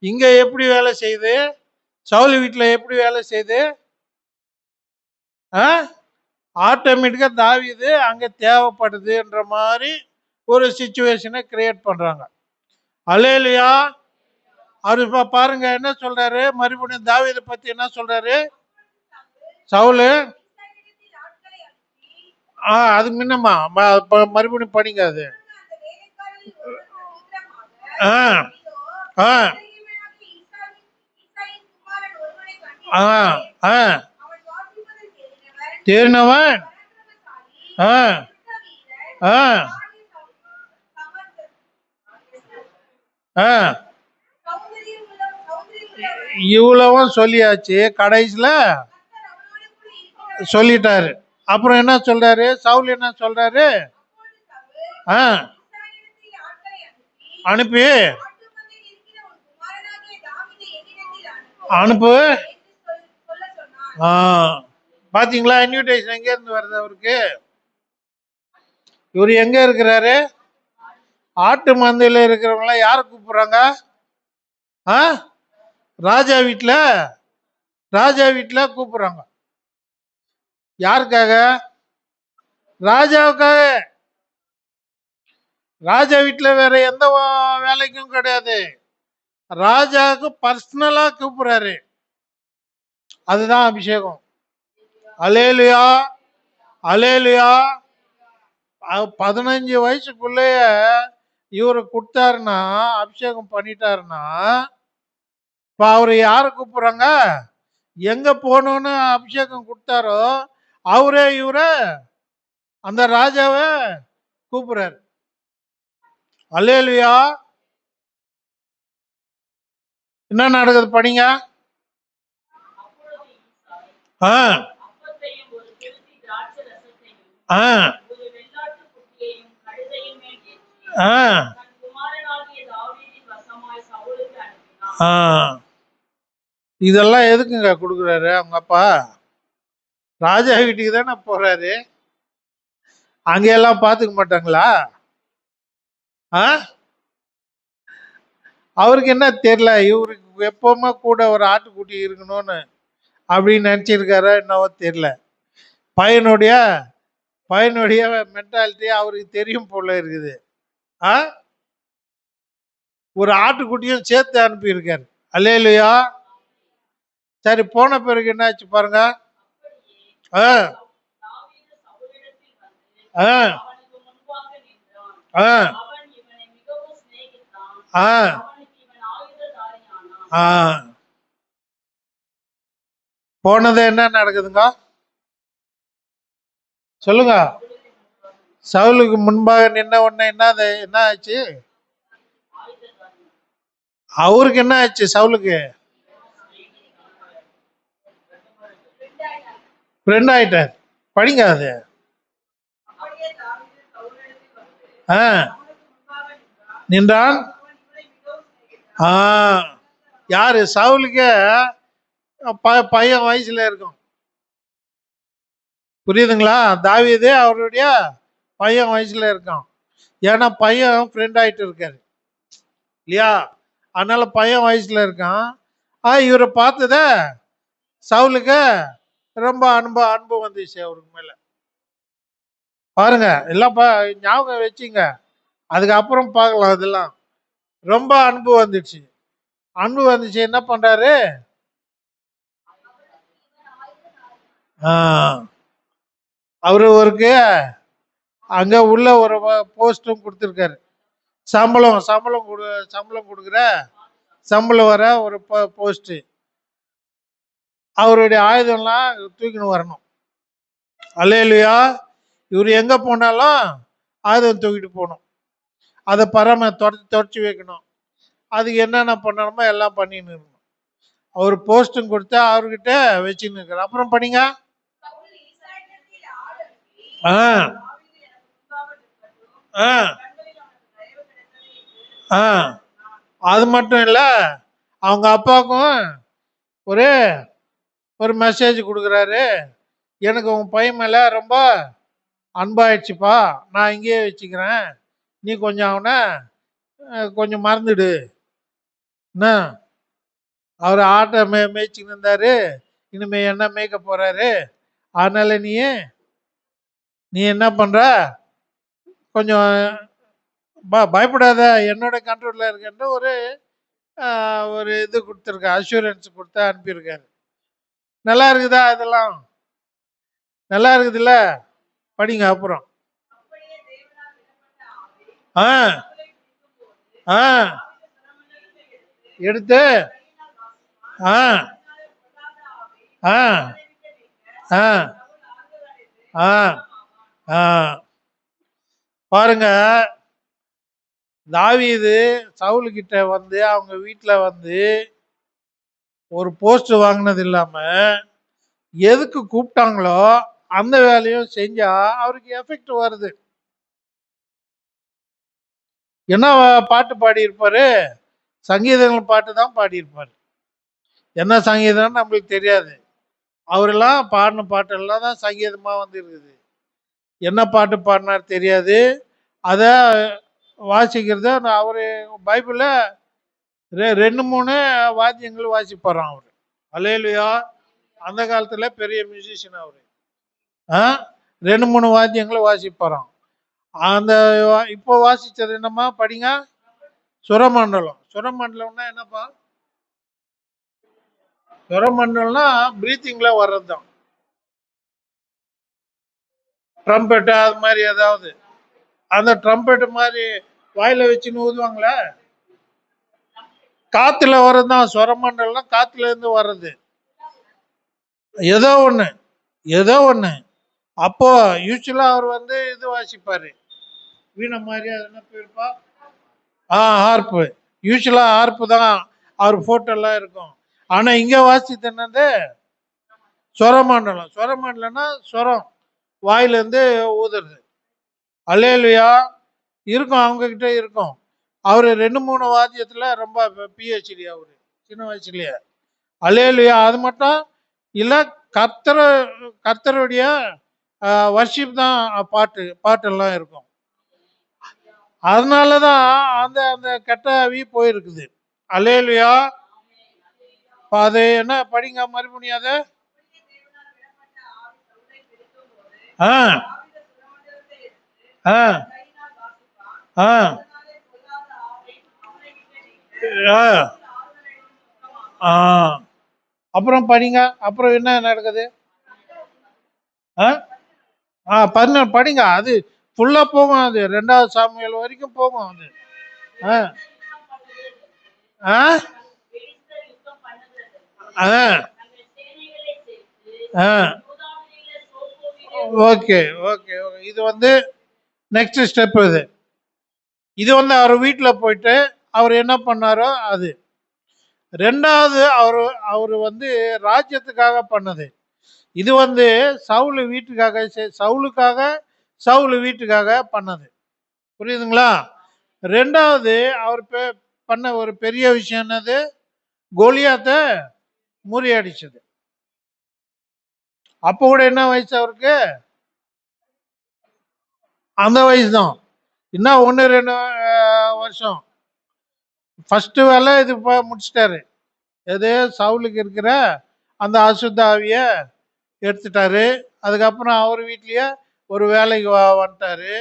இங்க எப்படி வேலை செய்யுது? சவுல் வீட்டில் எப்படி வேலை செய்யுது? ஆட்டோமேட்டிக்கா தாவீது அங்க தேவைப்படுதுன்ற மாதிரி ஒரு சிச்சுவேஷனை கிரியேட் பண்றாங்க. அல்லேலூயா. அவரு பாருங்க என்ன சொல்றாரு, மறுபடியும் தாவீதை பத்தி என்ன சொல்றாரு? சவுலு அது முன்னமா மறுபடியும் படிங்க. அது தேர்னவன் இவ்வளவும் சொல்லியாச்சு. கடைசியில சொல்லிட்டாரு. அப்புறம் என்ன சொல்றாரு சவுல்? என்ன சொல்றாரு? அனுப்பி அனுப்பு. பாத்தீங்களா இன்விடேஷன் எங்க இருந்து வருது அவருக்கு? இவர் எங்க இருக்கிறாரு? ஆட்டு மந்தையில இருக்கிறவங்க யார கூப்பிடுறாங்க? ராஜா வீட்டுல. ராஜா வீட்டுல கூப்பிடுறாங்க. யாருக்காக? ராஜாவுக்காக. ராஜா வீட்டுல வேற எந்த வேலைக்கும் கிடையாது. ராஜாவுக்கு பர்சனலா கூப்பிடுறாரு. அதுதான் அபிஷேகம். அல்லேலூயா. அல்லேலூயா. 15 வயசுக்குள்ளேயே இவரு கொடுத்தாருன்னா, அபிஷேகம் பண்ணிட்டாருன்னா, இப்ப அவரு யார கூப்பிடுறாங்க? எங்க போகணும்னு அபிஷேகம் கொடுத்தாரோ அவரே இவர அந்த ராஜாவை கூப்பிடுறாரு. அல்லேலூயா. என்ன நடக்குது படிங்க. இதெல்லாம் எதுக்குங்க கொடுக்குறாரு அவங்க அப்பா? ராஜா வீட்டுக்கு தானே போறாரு. அங்கெல்லாம் பாத்துக்க மாட்டாங்களா? அவருக்கு என்ன தெரியல, இவருக்கு எப்பவுமே கூட ஒரு ஆட்டுக்குட்டி இருக்கணும்னு அப்படின்னு நினைச்சிருக்காரா என்னவோ தெரியல. பையனுடைய மென்டாலிட்டி அவருக்கு தெரியும் போல இருக்குது. ஒரு ஆட்டுக்குட்டியும் சேர்த்து அனுப்பி இருக்காரு. அல்லேலூயா. சரி, போன பிறகு என்ன ஆச்சு பாருங்க. போனது என்ன நடக்குதுங்க சொல்லுங்க. சவுலுக்கு முன்பாக நின்ன உடனே என்ன ஆச்சு? அவருக்கு என்ன ஆச்சு? சவுலுக்கு ஃப்ரெண்ட் ஆயிட்டார். படிங்க அது. ஆ நின்றான். ஆ யாரு? சவுலுக்கே பையன் வயசுல இருக்கும். புரியுதுங்களா? தாவீது அவருடைய பையன் வயசுல இருக்கான். ஏன்னா பையன் ஃப்ரெண்ட் ஆயிட்டு இருக்காரு இல்லையா? அதனால பையன் வயசுல இருக்கான். இவரை பார்த்தத சவுலுக்கு ரொம்ப அன்பு வந்துச்சு அவருக்கு மேல. பாருங்க எல்லாம் ஞாபகம் வச்சுங்க. அதுக்கப்புறம் பார்க்கலாம். அதெல்லாம் ரொம்ப அன்பு வந்துடுச்சு. அன்பு வந்துச்சு, என்ன பண்றாரு? அவருக்கு அங்க உள்ள ஒரு போஸ்டும் கொடுத்துருக்காரு. சம்பளம் சம்பளம் சம்பளம் கொடுக்குற சம்பளம் வர ஒரு போஸ்ட். அவருடைய ஆயுதம்லாம் தூக்கின்னு வரணும். அல்லேலூயா. இவர் எங்க போனாலும் ஆயுதம் தூக்கிட்டு போகணும். அதை தொடச்சி வைக்கணும். அதுக்கு என்னென்ன பண்ணணுமோ எல்லாம் பண்ணின்னு இருக்கணும். அவர் போஸ்டும் கொடுத்தா அவர்கிட்ட வச்சுன்னு இருக்கிறார். அப்புறம் படிங்க. அது மட்டும் இல்ல, அவங்க அப்பாவுக்கும் ஒரு மெசேஜ் கொடுக்குறாரு. எனக்கு உன் பையன் மேல ரொம்ப அன்பாயிடுச்சுப்பா, நான் இங்கேயே வச்சுக்கிறேன், நீ கொஞ்சம் அவனை கொஞ்சம் மறந்துடு. என்ன, அவர் ஆட்டை மேய்ச்சின்னு இருந்தாரு, இனிமே என்ன மேய்க்க போறாரு, அதனால நீ என்ன பண்ற, கொஞ்சம் பயப்படாத, என்னோட கண்ட்ரோல்ல இருக்குன்ற ஒரு இது கொடுத்துருக்க, அஷூரன்ஸ் கொடுத்து அனுப்பியிருக்காரு. நல்லா இருக்குதா? இதெல்லாம் நல்லா இருக்குதுல்ல? படிங்க அப்புறம். எடுத்து பாருங்க, தாவீது சவுல் கிட்ட வந்து அவங்க வீட்டுல வந்து ஒரு போஸ்ட் வாங்கினது இல்லாம எதுக்கு கூப்பிட்டாங்களோ அந்த வேலையும் செஞ்சா அவருக்கு எஃபெக்ட் வருது. என்ன பாட்டு பாடி இருப்பாரு? சங்கீதங்கள் பாட்டு தான் பாடியிருப்பாரு. என்ன சங்கீதம்னு நம்மளுக்கு தெரியாது. அவரெல்லாம் பாடின பாட்டெல்லாம் தான் சங்கீதமா வந்து இருக்குது. என்ன பாட்டு பாடினார் தெரியாது. அத வாசிக்கிறத அவரு பைபிள்ல 2-3 வாத்தியங்கள் வாசிப்பாராம் அவரு. அல்லேலூயா. அந்த காலத்துல பெரிய மியூசிஷியன் அவரு. 2-3 வாத்தியங்களை வாசிப்பாராம். அந்த இப்போ வாசிச்சது என்னம்மா? படிங்க. சுரமண்டலம். சுரமண்டலம்னா என்னப்பா? சுரமண்டலம்னா பிரீத்திங்ல வர்றதுதான். ட்ரம்பெட் அது மாதிரி ஏதாவது, அந்த ட்ரம்பெட் மாதிரி வாயில வச்சுன்னு ஊதுவாங்களே, காத்துல வர்றதுதான் சுரமண்டலம். காத்துல இருந்து வர்றது ஏதோ ஒண்ணு. அப்போ யூஸ்வலா அவர் வந்து இது வாசிப்பாரு, வீணை மாதிரி. அது என்ன பேருப்பா? ஹார்ப்பு. யூஸ்வலா ஹார்ப்பு தான் அவர் போட்டோலாம் இருக்கும். ஆனா இங்க வாசித்து என்னது? சுரமண்டலம். சுரமண்டலம்னா சுரம், வாயிலிருந்து ஊதுறது. அல்லேலூயா. இருக்கும், அவங்க கிட்ட இருக்கும். அவரு 2-3 வாத்தியத்துல ரொம்ப பிஹெச்டி அவரு, சின்ன வயசுலயே. அல்லேலூயா. அது மட்டும் இல்ல, கர்த்தருடைய வர்ஷிப் தான் பாட்டெல்லாம் இருக்கும். அதனாலதான் அந்த அந்த கெட்டாவி போயிருக்குது. அல்லேலூயா. அது என்ன? படிங்க மறுபடியும். அத அப்புறம் படிங்க. அப்புறம் என்ன நடக்குது? 14 படிங்க. அது ஃபுல்லா போகும். அது 2 சாமுவேல் வரைக்கும் போகும். அது ஓகே ஓகே ஓகே. இது வந்து நெக்ஸ்ட் ஸ்டெப். இது வந்து அவர் வீட்டில் போயிட்டு அவர் என்ன பண்ணாரோ அது. 2வது அவர் வந்து ராஜ்யத்துக்காக பண்ணது. இது வந்து சவுல் வீட்டுக்காக சவுலுக்காக சவுல் வீட்டுக்காக பண்ணது. புரியுதுங்களா? ரெண்டாவது அவர் பண்ண ஒரு பெரிய விஷயம் என்னது? கோலியாத்த முறியடிச்சது. அப்போ கூட என்ன வயசு அவருக்கு? அந்த வயசு தான். இன்னும் 1-2 வருஷம். ஃபர்ஸ்ட் வேலை இது முடிச்சிட்டாரு. எது? சவுலுக்கு இருக்கிற அந்த அசுத்த ஆவிய எடுத்துட்டாரு. அதுக்கப்புறம் அவர் வீட்லயே ஒரு வேலைக்கு வந்துட்டாரு.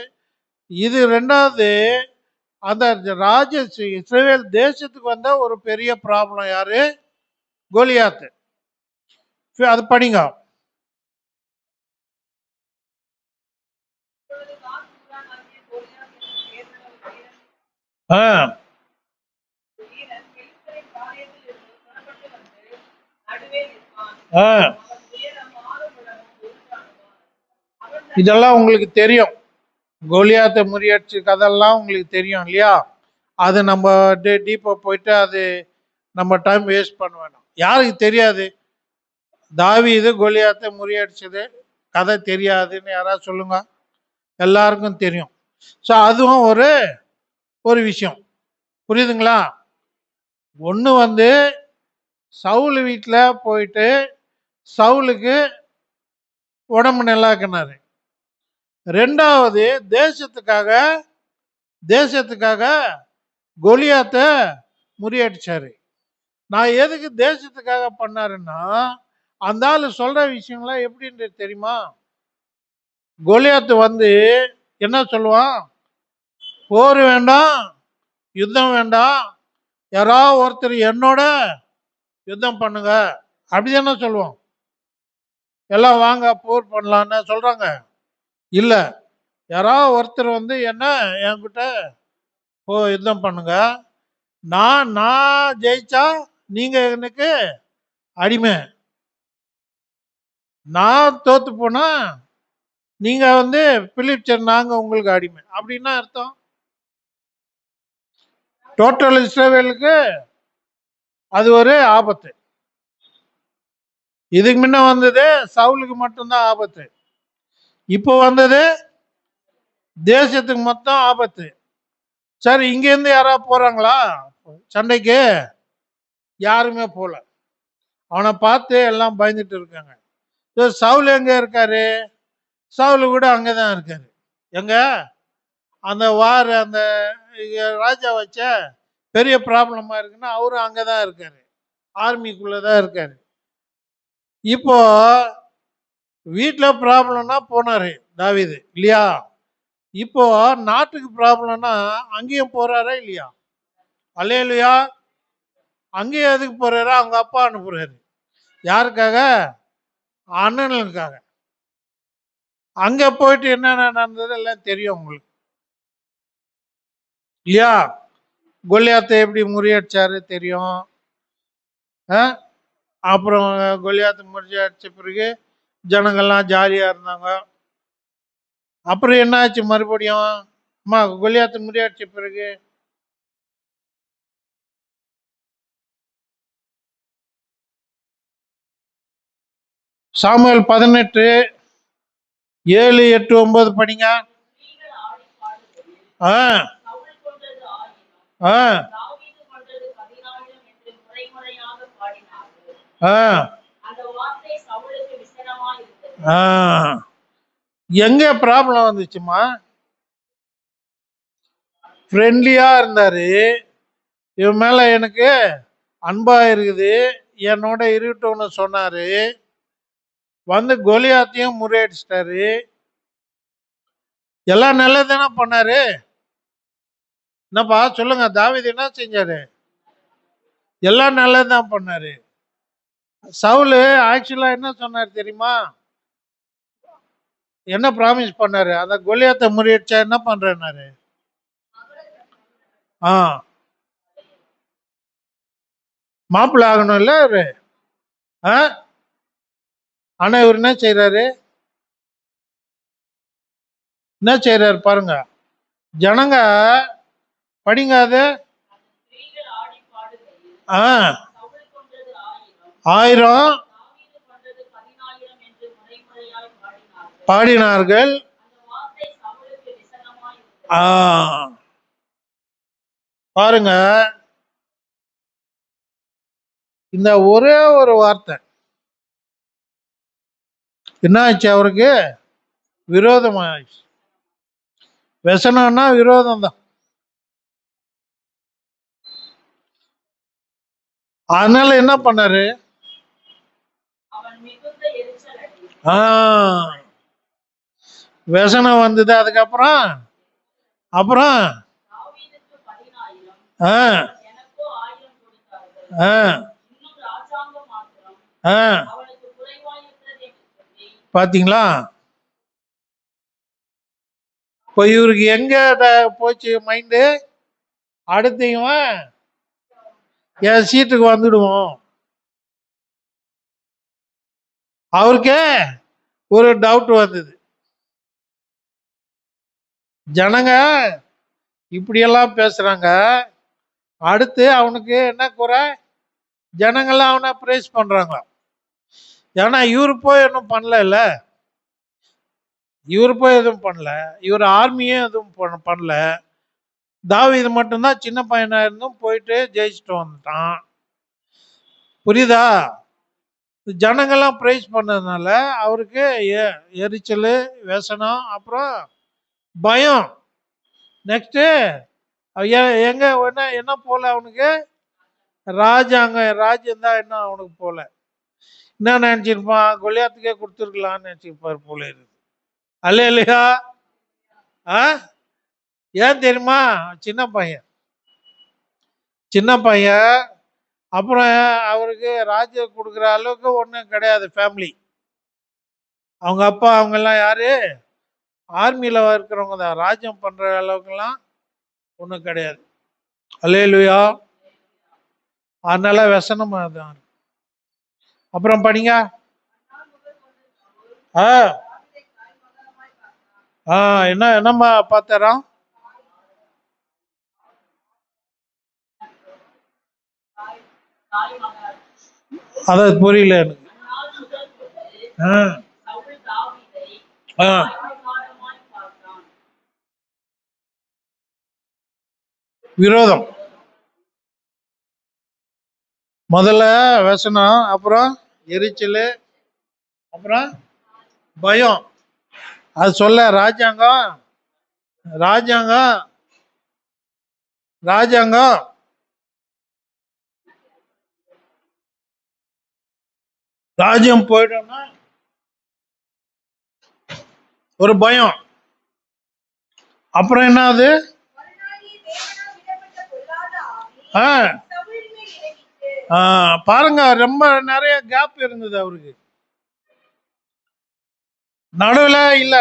இது ரெண்டாவது அந்த இஸ்ரவேல் தேசத்துக்கு வந்த ஒரு பெரிய ப்ராப்ளம் யாரு? கோலியாத்து. அது படிங்க. இதெல்லாம் உங்களுக்கு தெரியும். கோலியாத்தை முறியடிச்சு கதெல்லாம் உங்களுக்கு தெரியும் இல்லையா? அது நம்ம டீப்பா போயிட்டு அது நம்ம டைம் வேஸ்ட் பண்ண வேண்டாம். யாருக்கு தெரியாது தாவீது கோலியாத்தை முறியடிச்சது? கதை தெரியாதுன்னு யாராவது சொல்லுங்க. எல்லாருக்கும் தெரியும். ஸோ அதுவும் ஒரு ஒரு விஷயம். புரியுதுங்களா? ஒன்று வந்து சவுல் வீட்டில் போயிட்டு சவுலுக்கு உடம்பு நல்லாக்குனாரு. ரெண்டாவது தேசத்துக்காக கோலியாத்த முறியடிச்சாரு. நான் எதுக்கு தேசத்துக்காக பண்ணாருன்னா, அந்த ஆளு சொல்ற விஷயங்கள்லாம் எப்படின்றது தெரியுமா? கோலியாத்து வந்து என்ன சொல்லுவான்? போர் வேண்டாம், யுத்தம் வேண்டாம், யாராவது ஒருத்தர் என்னோட யுத்தம் பண்ணுங்க அப்படிதானே சொல்லுவோம். எல்லாம் வாங்க போர் பண்ணலான்னு சொல்றாங்க. இல்ல, யாராவது ஒருத்தர் வந்து என்ன என்கிட்ட யுத்தம் பண்ணுங்க, நான் ஜெயிச்சா நீங்க எனக்கு அடிமை, நான் தோத்து போனா நீங்க வந்து பிலிப்சர் நாங்க உங்களுக்கு அடிமை. அப்படின்னா அர்த்தம் டோட்டல் இஸ்ரவேலுக்கு அது ஒரு ஆபத்து. இதுக்கு முன்ன வந்தது சவுலுக்கு மட்டும்தான் ஆபத்து. இப்போ வந்தது தேசத்துக்கு மொத்தம் ஆபத்து. சரி, இங்க இருந்து யாராவது போறாங்களா சண்டைக்கு? யாருமே போல. அவனை பார்த்து எல்லாம் பயந்துட்டு இருக்காங்க. சவுல் எங்க இருக்காரு? சவுல் கூட அங்கதான் இருக்காரு. எங்க? அந்த அந்த ராஜா வச்ச பெரிய ப்ராப்ளமா இருக்குன்னா அவரும் அங்கதான் இருக்காரு. ஆர்மிக்குள்ளதான் இருக்காரு. இப்போ வீட்டுல ப்ராப்ளம்னா போனாரு தாவீது இல்லையா? இப்போ நாட்டுக்கு ப்ராப்ளம்னா அங்கேயும் போறாரா இல்லையா? அல்லேலூயா. அங்கேயும் எதுக்கு போறாரு? அவங்க அப்பா அனுப்புறாரு. யாருக்காக? அண்ணனுக்காக. அங்க போயிட்டு என்னென்ன நடந்தது எல்லாம் தெரியும் உங்களுக்கு இல்லையா? கோலியாத்தை எப்படி முறியடிச்சாரு தெரியும். அப்புறம் கோலியாத்தை முறியடிச்ச பிறகு ஜனங்கள்லாம் ஜாலியா இருந்தாங்க. அப்புறம் என்ன ஆச்சு மறுபடியும்? அம்மா கோலியாத்தை முறியடிச்ச பிறகு சாமுவேல் 18:7-8-9 படிங்க. ஆ ஆ ஆ ஆ எங்க ப்ராப்ளம் வந்துச்சுமா? ஃப்ரெண்ட்லியா இருந்தாரு. இவன் மேல எனக்கு அன்பா இருக்குது, என்னோட இருக்கட்டும்னு சொன்னாரு. வந்து கோலியாத்தையும் முறியடிச்சிட்டாரு. எல்லாம் நல்லதானே பண்ணாரு. என்னப்பா சொல்லுங்க, தாவீது என்ன செஞ்சாரு? எல்லாம் நல்லதுதான் பண்ணாரு. சவுலு ஆக்சுவலா என்ன சொன்னாரு தெரியுமா? என்ன ப்ராமிஸ் பண்ணாரு? அந்த கோலியாத்தை முறியடிச்சா என்ன பண்றேன்னாரு? ஆ மாப்பிள்ள ஆகணும் இல்ல அவரு? ஆனா இவர் என்ன செய்யறாரு? என்ன செய்யறாரு பாருங்க. ஜனங்க படிங்க அது. 1000 பாடினார்கள். ஆ, பாருங்க, இந்த ஒரே ஒரு வார்த்தை என்ன ஆச்சு அவருக்கு? விரோதமாயிடுச்சு. व्यसனம்னா விரோதம் தான். அதனால என்ன பண்ணாரு? ஆ, व्यसனம் வந்தது. அதுக்கப்புறம் அப்புறம் ஆ, ஆ, ஆ, பாத்தீங்களா? இப்போ இவருக்கு எங்க போச்சு மைண்டு? அடுத்து இவன் என் சீட்டுக்கு வந்துடுவோம். அவருக்கே ஒரு டவுட் வந்தது. ஜனங்க இப்படியெல்லாம் பேசுறாங்க, அடுத்து அவனுக்கு என்ன குறை? ஜனங்கள்லாம் அவனை பிரைஸ் பண்றாங்க. ஏன்னா இவரு போய் ஒன்றும் பண்ணல, இவரு போய் எதுவும் பண்ணல, இவர் ஆர்மியே எதுவும் பண்ணல. தாவீது மட்டும்தான் சின்ன பையனா இருந்தும் போயிட்டு ஜெயிச்சுட்டு வந்துட்டான். புரியுதா? ஜனங்கள்லாம் பிரைஸ் பண்ணதுனால அவருக்கு எரிச்சல், व्यसனம், அப்புறம் பயம். நெக்ஸ்ட் எங்க என்ன போல அவனுக்கு? ராஜ்யம் தான் என்ன அவனுக்கு போல. என்ன நினைச்சிருப்பான்? கொலியாத்துக்கே கொடுத்துருக்கலாம்னு நினைச்சிருப்பாரு போல இருக்கு. அல்ல இல்லையா? ஆ, ஏன் தெரியுமா? சின்ன பையன், சின்ன பையன். அப்புறம் அவருக்கு ராஜ்யம் கொடுக்குற அளவுக்கு ஒன்றும் கிடையாது. ஃபேமிலி, அவங்க அப்பா அவங்க எல்லாம் யாரு? ஆர்மியில இருக்கிறவங்க தான். ராஜ்யம் பண்ற அளவுக்குலாம் ஒன்றும் கிடையாது. அல்லேலூயா. அதனால व्यसனமா தான். அப்புறம் படிங்க. ஆ, ஆ, என்னம்மா பார்த்தாராம்? அத புரியல எனக்கு. ஆ, ஆ, விரோதம். முதல்ல व्यसனம், அப்புறம் எரிச்சல், அப்புறம் பயம். அது சொல்ல ராஜாங்கம், ராஜாங்கம், ராஜாங்கம், ராஜ்யம் போயிடும்னா ஒரு பயம். அப்புறம் என்ன அது? ஆ, ஆ, பாருங்க, ரொம்ப நிறைய கேப் இருந்தது அவருக்கு நடுவில். இல்ல,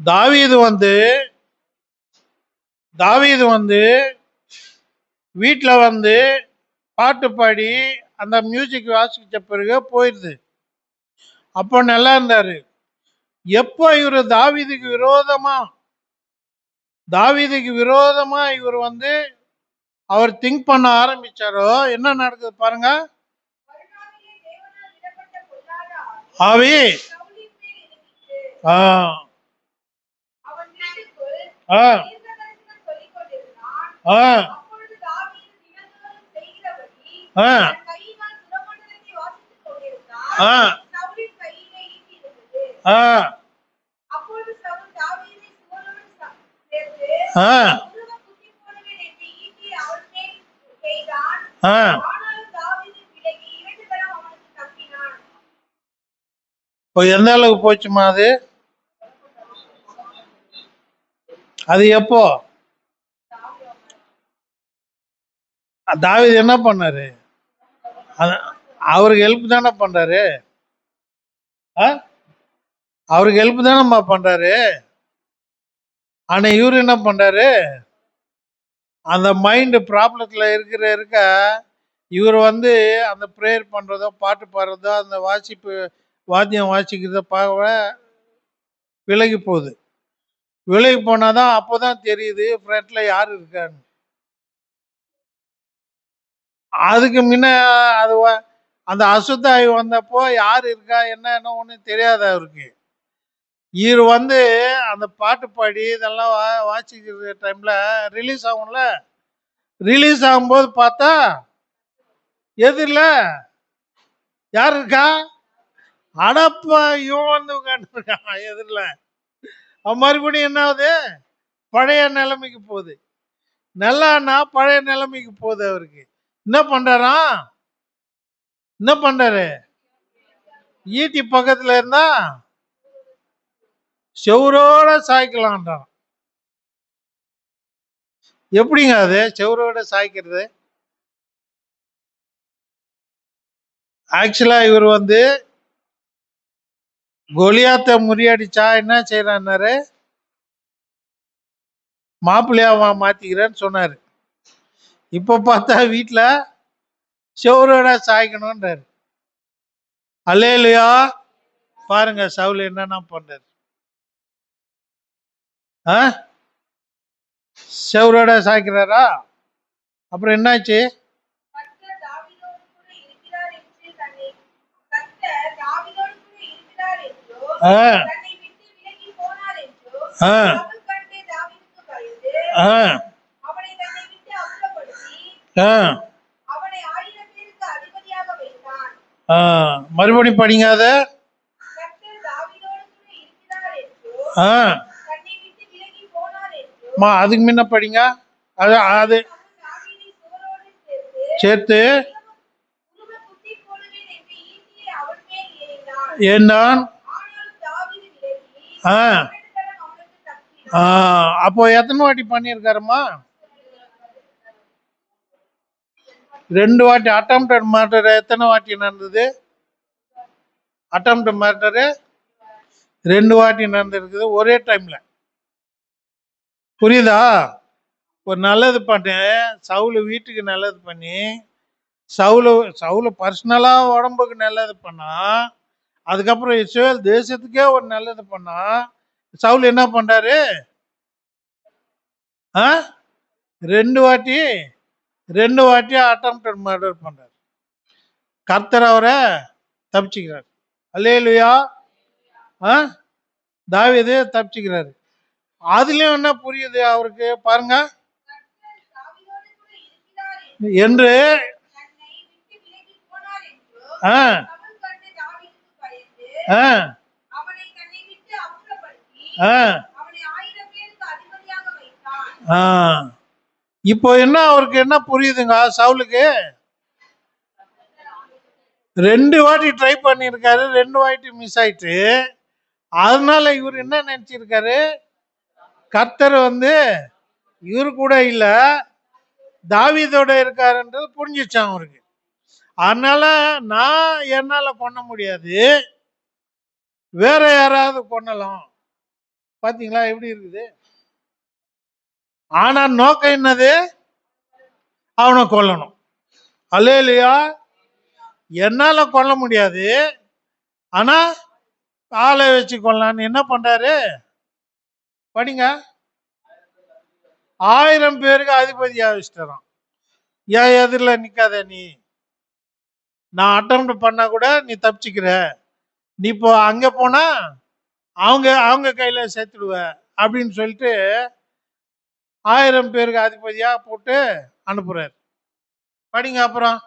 தாவீது வந்து வீட்டில் வந்து பாட்டு பாடி அந்த மியூசிக் வாசிச்ச பிறகு போயிடுது. அப்போ நல்லா இருந்தாரு. எப்போ இவர் தாவீதுக்கு விரோதமா இவர் வந்து அவர் திங்க் பண்ண ஆரம்பிச்சாரோ, என்ன நடக்குது பாருங்க. ஆவி, ஆ, ஆ, ஆ, ஆ, ஆ, ஆ, ஆ, ஆ. இப்போ எந்த அளவுக்கு போச்சுமா அது? அது எப்போ? தாவீது என்ன பண்ணாரு? அவருக்கு ஹெல்ப் தானே பண்றாரு. அவருக்கு ஹெல்ப் தானேம்மா பண்றாரு. ஆனா இவரு என்ன பண்றாரு? அந்த மைண்ட் ப்ராப்ளத்துல இருக்க இவர் வந்து அந்த ப்ரேயர் பண்றதோ, பாட்டு பாடுறதோ, அந்த வாத்தியம் வாசிக்கிறதோ பார்க்க விலகி போகுது. விலகி போனாதான் அப்போதான் தெரியுது ஃப்ரண்ட்ல யாரு இருக்கான்னு. அதுக்கு முன்ன அது அந்த அசுத்தாய் வந்தப்போ யார் இருக்கா என்னன்னு ஒன்றும் தெரியாது அவருக்கு. இவர் வந்து அந்த பாட்டு பாடி இதெல்லாம் வாசிக்கிற டைம்ல ரிலீஸ் ஆகும்ல. ரிலீஸ் ஆகும்போது பார்த்தா எதிரில் யார் இருக்கா? அடப்பா இவன் வந்து உட்காந்துருக்கான் எதிரில். அவன் மறுபடியும் என்ன ஆகுது? பழைய நிலைமைக்கு போகுது. நல்லான்னா பழைய நிலைமைக்கு போகுது. அவருக்கு என்ன பண்றாராம்? என்ன பண்றாரு? ஈட்டி பக்கத்துல இருந்தா செவரோட சாய்க்கலான்றான். எப்படிங்க அது செவரோட சாய்க்கிறது? ஆக்சுவலா இவர் வந்து கோலியாத்தை முறியடிச்சா என்ன செய்யறாரு? மாப்பிள்ளையாவா மாத்திக்கிறேன்னு சொன்னாரு. இப்ப பார்த்தா வீட்டுல செவரோட சாய்க்கணும்ன்றாரு. அல்லேலூயா. பாருங்க சவுல் என்னன்னா பண்றாரு. செவரோட சாய்க்கிறாரா? அப்புறம் என்னாச்சு? மறுபடியும் படிங்காத. அதுக்கு முன்ன படிங்க. அது சேர்த்து ஏன்னான். அப்போ எத்தனை வாட்டி பண்ணியிருக்காருமா? 2 வாட்டி. அட்டம்ப்டட் மர்டர் எத்தனை வாட்டி நடந்தது? அட்டம்ப்ட் மர்டரு 2 வாட்டி நடந்திருக்குது ஒரே டைம்ல. புரியுதா? ஒரு நல்லது பண்ணு சவுல் வீட்டுக்கு நல்லது பண்ணி சவுல் பர்சனலா உடம்புக்கு நல்லது பண்ணா, அதுக்கப்புறம் இஸ்ரேல் தேசத்துக்கே ஒரு நல்லது பண்ணா, சவுல் என்ன பண்றாரு? 2 வாட்டி அட்டம்ப்டட் மர்டர் பண்றாரு. கர்த்தர் அவரை தப்பிச்சுக்கிறார். அல்லேலூயா. தாவீது தப்பிச்சுக்கிறாரு. அதுலயும் என்ன புரியுது அவருக்கு பாருங்க. என்று இப்போ என்ன அவருக்கு என்ன புரியுதுங்க சவுலுக்கு? 2 வாட்டி ட்ரை பண்ணியிருக்காரு, 2 வாட்டி மிஸ் ஆயிட்டு. அதனால இவர் என்ன நினைச்சிருக்காரு? கர்த்தர் வந்து இவரு கூட இல்ல, தாவீதோட இருக்காருன்றது புரிஞ்சிச்சான் அவருக்கு. அதனால நான் என்னால பண்ண முடியாது, வேற யாராவது கொன்னலாம். பாத்தீங்களா எப்படி இருக்குது? ஆனா நோக்கம் என்னது? அவனை கொல்லணும். அல்லேலூயா. என்னால கொல்ல முடியாது, ஆனா ஆளை வச்சு கொள்ளலான்னு என்ன பண்றாரு? படிங்க. 1000 பேருக்கு அதிபதியா வச்சுட்டாராம். ஏன் எதிரில் நிக்காத நீ, நான் அட்டம் பண்ணா கூட நீ தப்பிச்சுக்கிற, நீ இப்போ அங்க போனா அவங்க கையில சேர்த்துடுவ அப்படின்னு சொல்லிட்டு 1000 பேருக்கு அதிபதியா போட்டு அனுப்புறாரு. படிங்க அப்புறம்.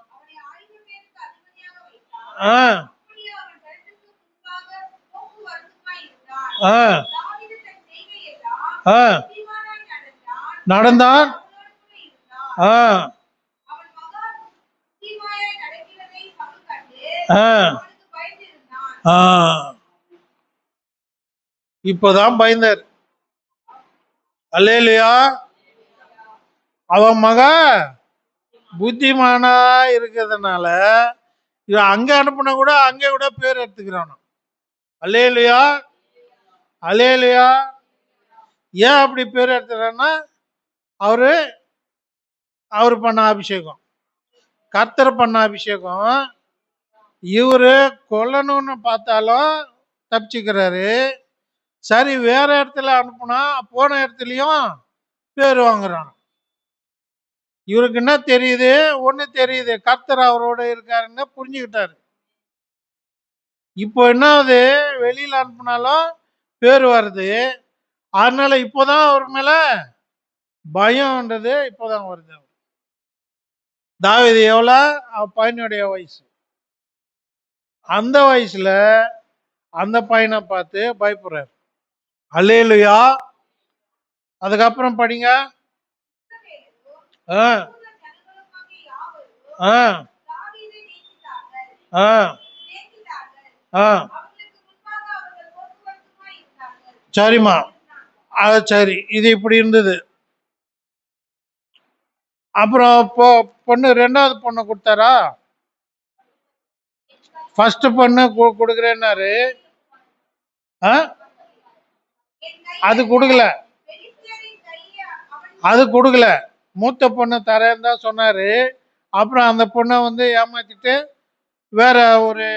நடந்தான். இப்போதான் பயந்தார். அல்லேலூயா. அவன் மக புத்திமானா இருக்கிறதுனால இவன் அங்க அனுப்புனா கூட அங்க கூட பேர் எடுத்துக்கிறான். அல்லேலூயா. அல்லேலூயா. ஏன் அப்படி பேர் எடுத்துக்கிறான்னா அவரு பண்ண அபிஷேகம், கர்த்தர் பண்ண அபிஷேகம். இவரு கொல்லணும்னு பார்த்தாலும் தப்பிச்சுக்கிறாரு. சரி வேற இடத்துல அனுப்புனா போன இடத்துலயும் பேர் வாங்குறான். இவருக்கு என்ன தெரியுது? ஒண்ணு தெரியுது, கர்த்தர் அவரோட இருக்காருன்னு புரிஞ்சுக்கிட்டாரு. இப்போ என்ன ஆகுது? வெளியில அனுப்புனாலும் பேர் வருது. அதனால இப்போதான் அவர் மேல பயம்ன்றது இப்போதான் வருது. தாவீது எவ்வளோ? பையனுடைய வயசு. அந்த வயசுல அந்த பையனை பார்த்து பயப்படுறாரு. அல்லேலூயா. அதுக்கப்புறம் படிங்க. ஆ ஆ ஆ ஆ சரிம்மா. அது சரி. இது இப்படி இருந்தது. அப்புறம் பொண்ணு 2வது பொண்ணு கொடுத்தாரா? ஃபர்ஸ்ட் பொண்ணு கொடுக்குறேன்னாரு. ஆ? அது கொடுக்கல. அது கொடுக்கல. மூத்த பொண்ணு தரேன்னு தான் சொன்னாரு. அப்புறம் அந்த பொண்ணை வந்து ஏமாத்திட்டு வேற ஒரு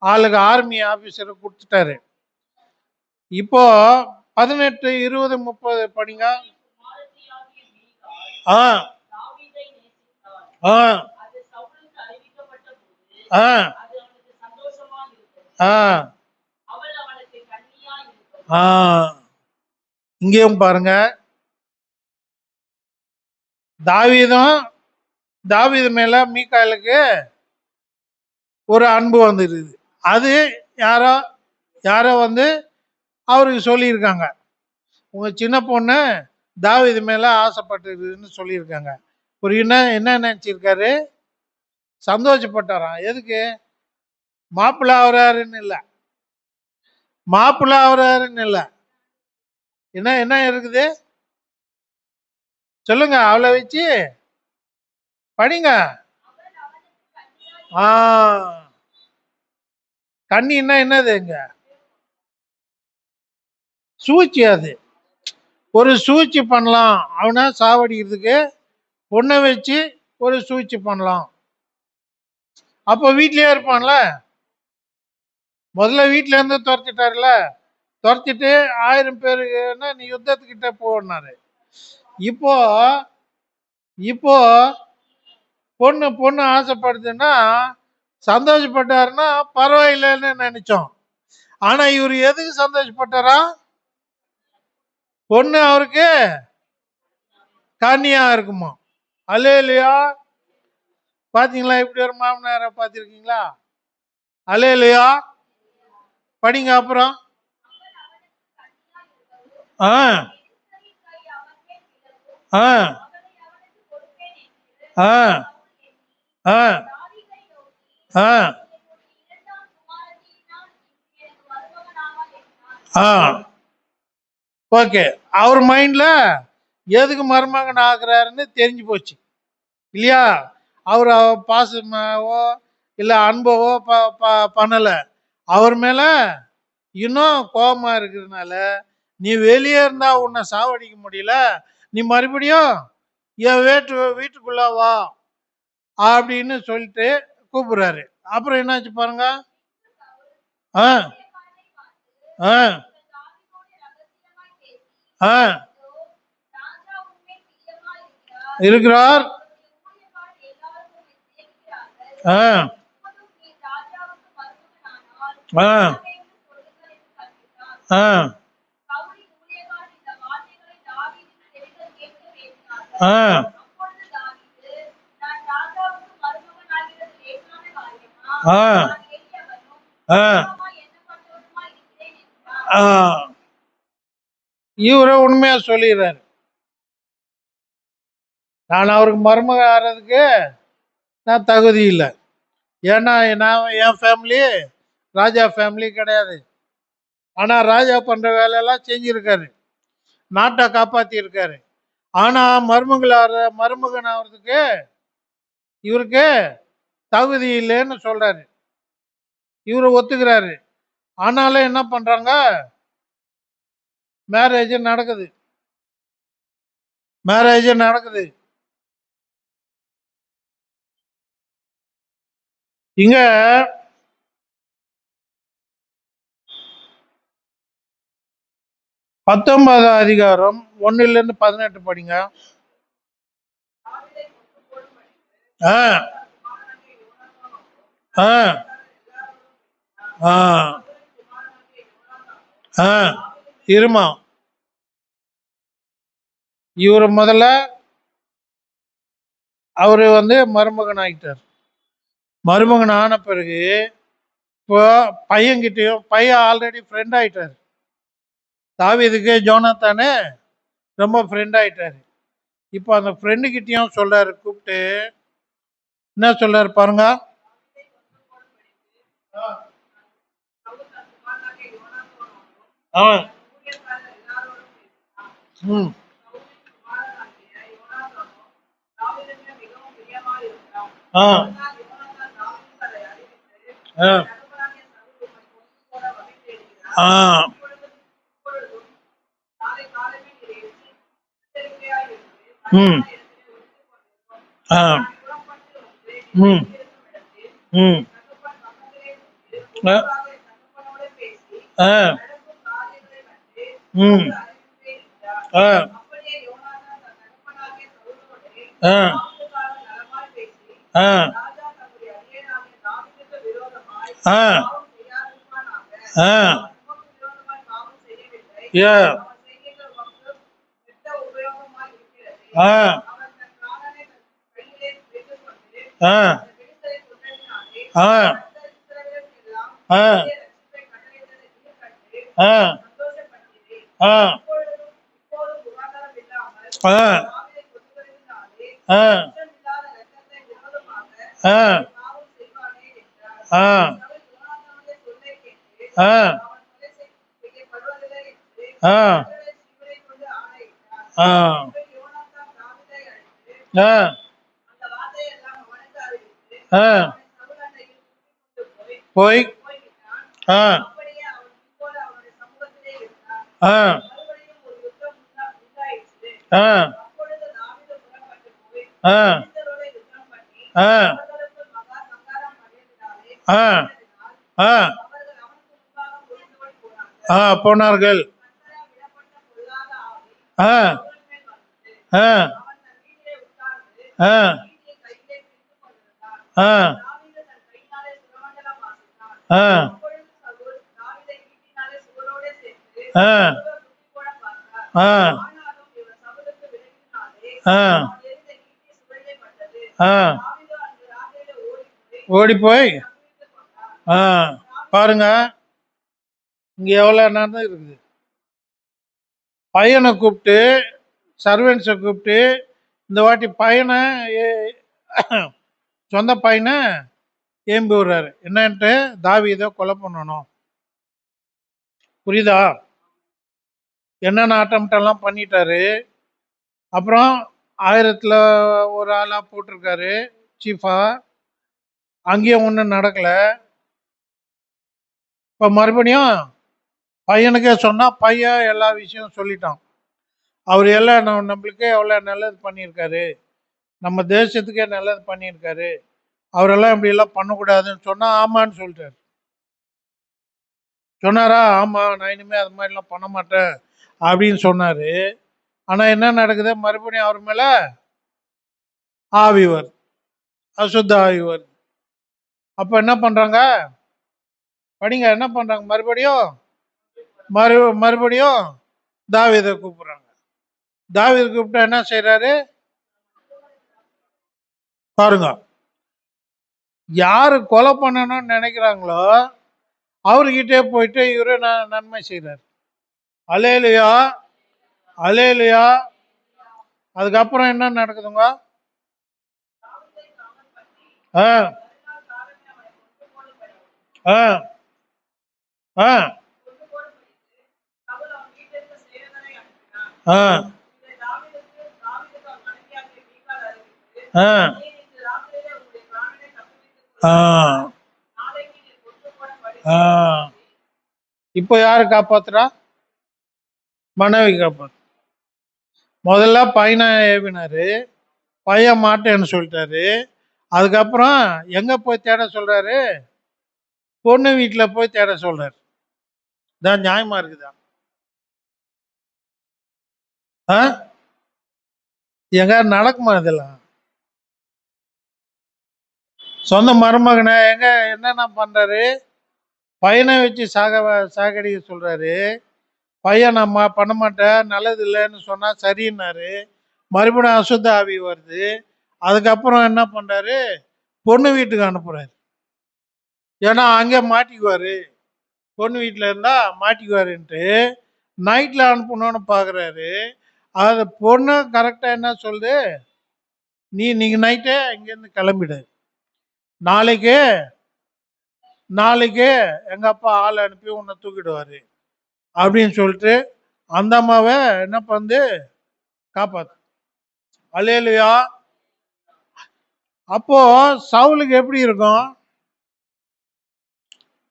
ஆளுக்கு ஆர்மி ஆபீசருக்கு கொடுத்துட்டாரு. இப்போ 18, 20, 30 படிங்க. ஆ ஆ ஆ ஆ ஆ இங்கேயும் பாருங்க. தாவீது மேல மீகாலுக்கு ஒரு அன்பு வந்துருது. அது யாரோ யாரோ வந்து அவருக்கு சொல்லியிருக்காங்க. உங்க சின்ன பொண்ணு தாவீது மேல ஆசைப்பட்டுருக்குன்னு சொல்லியிருக்காங்க. ஒரு என்ன நினைச்சிருக்காரு? சந்தோஷப்பட்டாராம். எதுக்கு? மாப்பிள்ளை ஆகுறாருன்னு இல்ல. மாப்பிள்ளை ஆகுறாருன்னு இல்ல. என்ன என்ன இருக்குது? சொல்லுங்க. அவளை வச்சு படிங்க. ஆ கண்ணின்னா என்னது? இங்க சூழ்ச்சி. அது ஒரு சூழ்ச்சி பண்ணலாம். அவனை சாவடிக்கிறதுக்கு பொண்ணை வச்சு ஒரு சூழ்ச்சி பண்ணலாம். அப்போ வீட்லயே இருப்பான்ல. முதல்ல வீட்டுல இருந்து துரத்திட்டாருல. துரத்திட்டு 1000 பேருன்னா நீ யுத்தத்துக்கிட்ட போனாரு. இப்போ இப்போ பொண்ணு பொண்ணு ஆசைப்படுதுன்னா சந்தோஷப்பட்டாருன்னா பரவாயில்லைன்னு நினைச்சோம். ஆனா இவரு எதுக்கு சந்தோஷப்பட்டாரா? பொண்ணு அவருக்கு கன்னியா இருக்குமா? அல்லேலூயா. பாத்தீங்களா? இப்படி ஒரு மாமனார பாத்திருக்கீங்களா? அல்லேலூயா. படிங்க அப்புறம். ஆ ஆ ஆ ஆ ஆ ஆ ஓகே. அவர் மைண்ட்ல எதுக்கு மருமகன் ஆகுறாருன்னு தெரிஞ்சு போச்சு இல்லையா? அவர் பாசமாவோ இல்ல அன்பவோ பண்ணல. அவர் மேல இன்னும் கோபமா இருக்கிறதுனால, நீ வெளியே இருந்தா உன்னை சாவடிக்க முடியல, நீ மறுபடியும் என் வீட்டுக்குள்ள வா அப்படின்னு சொல்லிட்டு கூப்பிடுறாரு. அப்புறம் என்னாச்சு பாருங்க. ஆ ஆ ஆ இருக்கிறார். ஆ ஆ ஆ ஆ ஆ ஆ ஆ இவரை உண்மையா சொல்லிடுறாரு. நான் அவருக்கு மருமக ஆறதுக்கு நான் தகுதி இல்லை. ஏன்னா நான் என் ஃபேமிலி ராஜா ஃபேமிலி கிடையாது. ஆனா ராஜா பண்ற வேலையெல்லாம் செஞ்சிருக்காரு. நாட்டை காப்பாத்தி இருக்காரு. ஆனா மருமகன் ஆகிறதுக்கு இவருக்கு தகுதி இல்லைன்னு சொல்றாரு. இவரு ஒத்துக்கிறாரு. ஆனாலும் என்ன பண்றாங்க? மேரேஜ் நடக்குது. மேரேஜ் நடக்குது. இங்க 19 அதிகாரம் 1 to 18 படிங்க. ஆ ஆ ஆ ஆ இருமா. இவரு முதல்ல அவரு வந்து மருமகன் ஆயிட்டார். மருமகன் ஆன பிறகு இப்போ பையன்கிட்டயும் பையன் ஆல்ரெடி ஃப்ரெண்ட் ஆயிட்டாரு. தாவீதுக்கு ஜோனாத்தானு ரொம்ப ஃப்ரெண்ட் ஆயிட்டாரு. இப்போ அந்த ஃப்ரெண்டு கிட்டயும் சொல்றாரு கூப்பிட்டு, என்ன சொல்றாரு பாருங்க. அவன் ம் ஆ ஆ ஆ ம் ஆ ம் ம் ஆ ஆ ம் ஆ ஆ ஆ ஆ ஆ ஏ ஆ ஆ ஆ ஆ ஆ ஆ ஆ ஆ ஆ ஆ ஆ ஆ ஆ ஆ ஆ போய் ஆ ஆ ஆ ஆ ஆ ஆ ஆ ஆ போனார்கள். ஆ ஆ ஆ ஆ ஆ ஆ ஆ ஆ ஆ ஓடி போய் ஆ பாருங்க, இங்க எவ்வளவு நேரம் இருக்குது. பையனை கூப்பிட்டு சர்வெண்ட்ஸை கூப்பிட்டு இந்த வாட்டி பையனை சொந்த பையனை ஏம்பி விடுறாரு. என்னன்ட்டு தாவீதை கொலை பண்ணணும். புரியுதா? என்னென்ன அட்டம்ப்ட் பண்ணிட்டாரு. அப்புறம் 1000ல் ஒரு ஆளா போட்டிருக்காரு சீஃபா. அங்கேயும் ஒன்றும் நடக்கல. இப்போ மறுபடியும் பையனுக்கே சொன்னா பையன் எல்லா விஷயம் சொல்லிட்டான். அவர் எல்லாம் நம்மளுக்கே எவ்வளோ நல்லது பண்ணியிருக்காரு, நம்ம தேசத்துக்கே நல்லது பண்ணியிருக்காரு, அவரெல்லாம் இப்படி எல்லாம் பண்ணக்கூடாதுன்னு சொன்னா ஆமான்னு சொல்லிட்டாரு. சொன்னாரா? ஆமா, நான் இனிமே அது மாதிரிலாம் பண்ண மாட்டேன் அப்படின்னு சொன்னாரு. ஆனா என்ன நடக்குது? மறுபடியும் அவர் மேல ஆவி வருது, அசுத்த ஆவி வருது. அப்ப என்ன பண்றாங்க? படிங்க, என்ன பண்றாங்க? மறுபடியும் தாவீதை கூப்பிடுறாங்க. தாவீதை கூப்பிட்டா என்ன செய்யறாரு பாருங்க. யாரு கொலை பண்ணணும்னு நினைக்கிறாங்களோ அவர்கிட்டே போயிட்டு இவரு நன்மை செய்யறாரு. Alleluia, alleluia. அதுக்கப்புறம் என்ன நடக்குதுங்க? ஆ ஆ ஆ ஆ ஆ ஆ ஆ இப்போ யாரு காப்பாத்துறா? மனைவி காப்பாத்து. முதல்ல பையனை ஏவினாரு, பையன் மாட்டேன்னு சொல்லிட்டாரு. அதுக்கப்புறம் எங்க போய் தேட சொல்றாரு? பொண்ணு வீட்டுல போய் தேட சொல்றாரு. இதான் நியாயமா இருக்குதா? ஆ? எங்க நடக்குமா இதெல்லாம்? சொந்த மருமகனை எங்க என்னென்ன பண்றாரு, பையனை வச்சு சாகடிக்க சொல்றாரு. பையன் நம்ம பண்ண மாட்டேன் நல்லது இல்லைன்னு சொன்னா சரின்னாரு. மறுபடியும் அசுத்த ஆவி வருது. அதுக்கப்புறம் என்ன பண்றாரு, பொண்ணு வீட்டுக்கு அனுப்புறாரு. ஏன்னா அங்கே மாட்டிக்குவாரு, பொண்ணு வீட்டில் இருந்தா மாட்டிக்குவாருன்ட்டு நைட்ல அனுப்பணும்னு பார்க்குறாரு. அது பொண்ணு கரெக்டாக என்ன சொல்லுது, நீங்க நைட்டே இங்கேருந்து கிளம்பிடு, நாளைக்கு நாளைக்கு எங்க அப்பா ஆள் அனுப்பி உன்னை தூக்கிடுவாரு அப்படின்னு சொல்லிட்டு அந்த அம்மாவை என்ன பண்ணுது, காப்பாத்து. அல்லேலூயா. அப்போ சவுலுக்கு எப்படி இருக்கும்,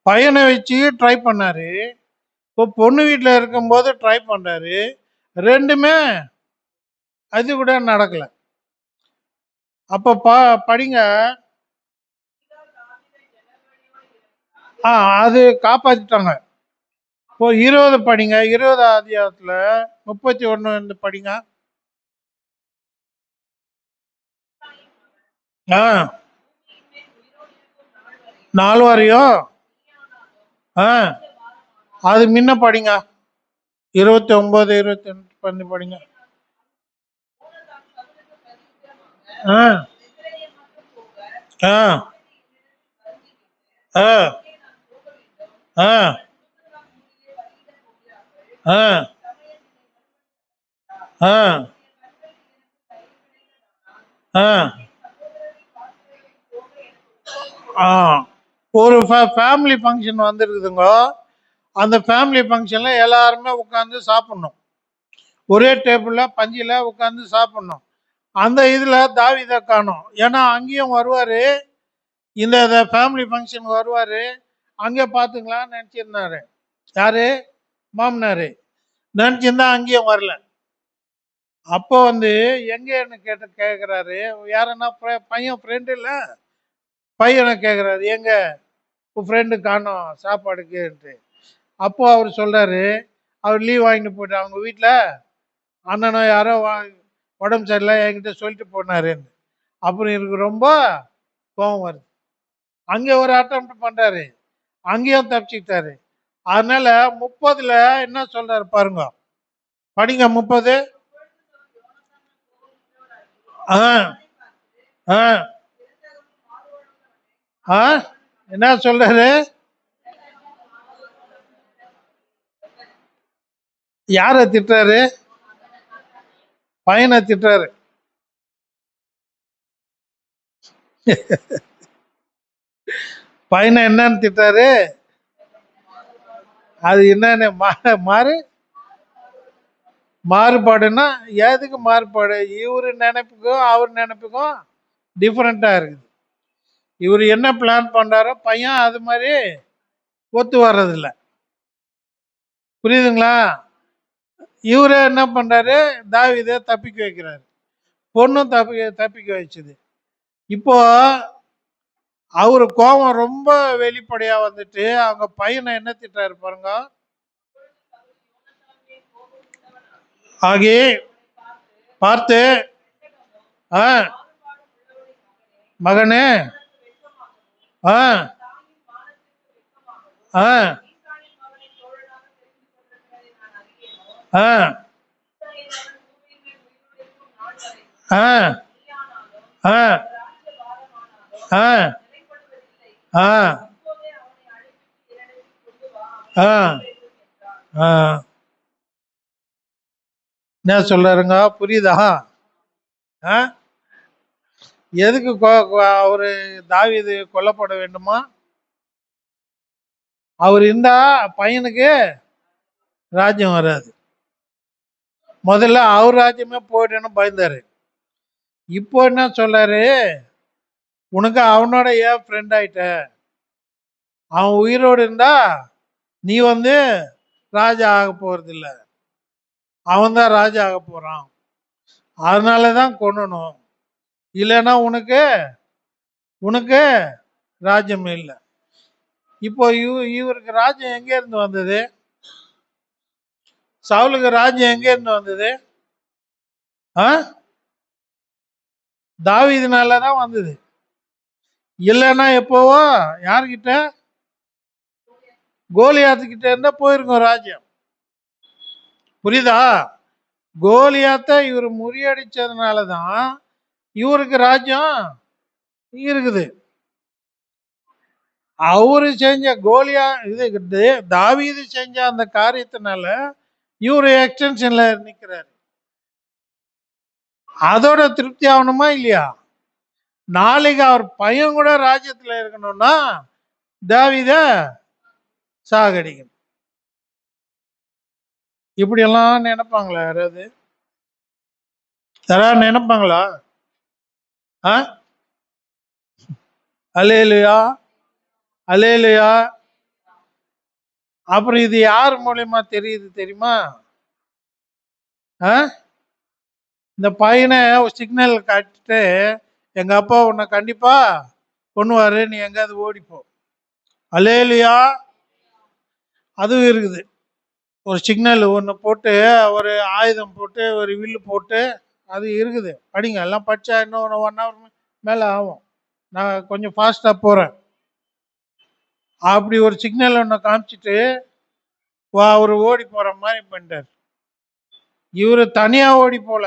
பையனை வச்சு ட்ரை பண்ணாரு, இப்போ பொண்ணு வீட்டில் இருக்கும்போது ட்ரை பண்றாரு. ரெண்டுமே அது கூட நடக்கல. அப்போ படிங்க. அது காப்பாத்திட்டாங்க. இப்போ 20 படிங்க, 20 அதிகாரத்துல 31 படிங்க. ஆ 4 வரையும். ஆ அது முன்ன படிங்க, 29 22 பண்ணி படிங்க. ஆ ஆ ஆ ஆ ஆ ஆ ஆ ஆ ஒரு ஃபேமிலி ஃபங்க்ஷன் வந்துருக்குதுங்க. அந்த ஃபேமிலி ஃபங்க்ஷன்ல எல்லாருமே உட்காந்து சாப்பிடணும், ஒரே டேபிள்ல பந்தியில உட்காந்து சாப்பிடணும். அந்த இதுல தாவீதை காணோம். ஏன்னா அங்கேயும் வருவாரு, இந்த ஃபேமிலி ஃபங்க்ஷனுக்கு வருவாரு. அங்கே பார்த்துங்களான்னு நினச்சிருந்தாரு யாரு, மாமனாரு. நினச்சிருந்தா அங்கேயும் வரல. அப்போ வந்து எங்கன்னு கேட்குறாரு. யாருன்னா பையன் ஃப்ரெண்டு இல்லை, பையனை கேட்குறாரு, எங்க உன் ஃப்ரெண்டு காணோம் சாப்பாடுக்குன்ட்டு. அப்போ அவர் சொல்றாரு, அவர் லீவ் வாங்கிட்டு போயிட்டு அவங்க வீட்டில் அண்ணனோ யாரோ உடம்பு சரியில்லை என்கிட்ட சொல்லிட்டு போனாருன்னு. அப்புறம் எனக்கு ரொம்ப கோபம் வருது. அங்கே ஒரு அட்டம் பண்றாரு, அங்கேயும் தப்பிச்சுக்கிட்டாரு. அதனால 30ல என்ன சொல்றாரு பாருங்க, படிங்க 30. ஆ ஆ ஆ என்ன சொல்றாரு, யார திட்டுறாரு, பையனை திட்டுறாரு. பையனை என்னன்னு திட்டாரு, அது என்னன்னு மாறு மாறுபாடுன்னா எதுக்கு மாறுபாடு, இவரு நினைப்புக்கும் அவர் நினைப்புக்கும் டிஃப்ரெண்டா இருக்குது. இவர் என்ன பிளான் பண்றாரோ பையன் அது மாதிரி ஒத்து வர்றதில்ல. புரியுதுங்களா? இவரே என்ன பண்றாரு, தாவீதை தப்பிக்க வைக்கிறாரு, பொண்ணும் தப்பிக்க வச்சுது. இப்போ அவரு கோபம் ரொம்ப வெளிப்படையா வந்துட்டு அவங்க பையனை என்ன திட்டாரு பாருங்க, ஆகி பார்த்து ஆ மகனே ஆ ஆ ஆ ஆ ஆ ஆ ஆ ஆ ஆ என்ன சொல்றாருங்க புரியுதா? ஆ எதுக்கு அவரு தாவீது கொல்லப்பட வேண்டுமா? அவர் இருந்தா பையனுக்கு ராஜ்யம் வராது. முதல்ல அவர் ராஜ்யமே போயிட்டேன்னு பயந்தாரு. இப்போ என்ன சொல்றாரு, உனக்கு அவனோட ஏன் ஃப்ரெண்ட் ஆயிட்ட, அவன் உயிரோடு இருந்தா நீ வந்து ராஜா ஆக போறது இல்ல, அவன் தான் ராஜா ஆக போறான், அதனாலதான் கொன்னணும், இல்லைன்னா உனக்கு உனக்கு ராஜ்யம் இல்லை. இப்போ இவருக்கு ராஜ்யம் எங்க இருந்து வந்தது, சவுலுக்கு ராஜ்யம் எங்க இருந்து வந்தது, தாவீதுனால தான் வந்தது. இல்லைன்னா எப்போவோ யார்கிட்ட? கோலியாத்துக்கிட்ட இருந்தா போயிருக்கோம் ராஜ்யம். புரியுதா? கோலியாத்தை இவர் முறியடிச்சதுனாலதான் இவருக்கு ராஜ்யம் இருக்குது. அவரு செஞ்ச கோலியா இது தாவீது செஞ்ச அந்த காரியத்தினால இவரு எக்ஸ்டென்ஷன்ல நிக்கிறாரு. அதோட திருப்தி ஆகணுமா இல்லையா? நாளைக்கு அவர் பையன் கூட ராஜ்யத்துல இருக்கணும்னா தாவீத சாகடிக்கணும். இப்படி எல்லாம் நினைப்பாங்களா யாராவது? யாராவது நினைப்பாங்களா? அல்லேலூயா, அல்லேலூயா. அப்புறம் இது யார் மூலியமா தெரியுது தெரியுமா? இந்த பையனை ஒரு சிக்னல் காட்டிட்டு எங்க அப்பா உன்னை கண்டிப்பா கொன்னுவாரு, நீ எங்காவது ஓடிப்போ. அல்லேலூயா. அதுவும் இருக்குது. ஒரு சிக்னல் ஒன்று போட்டு ஒரு ஆயுதம் போட்டு ஒரு வில்லு போட்டு அது இருக்குது. படிங்க, எல்லாம் படிச்சா இன்னும் 1 hour மேலே ஆகும். நான் கொஞ்சம் ஃபாஸ்ட்டாக போகிறேன். அப்படி ஒரு சிக்னல் ஒன்று காமிச்சிட்டு அவர் ஓடி போகிற மாதிரி பண்ணிட்டார். இவர் தனியாக ஓடி போல,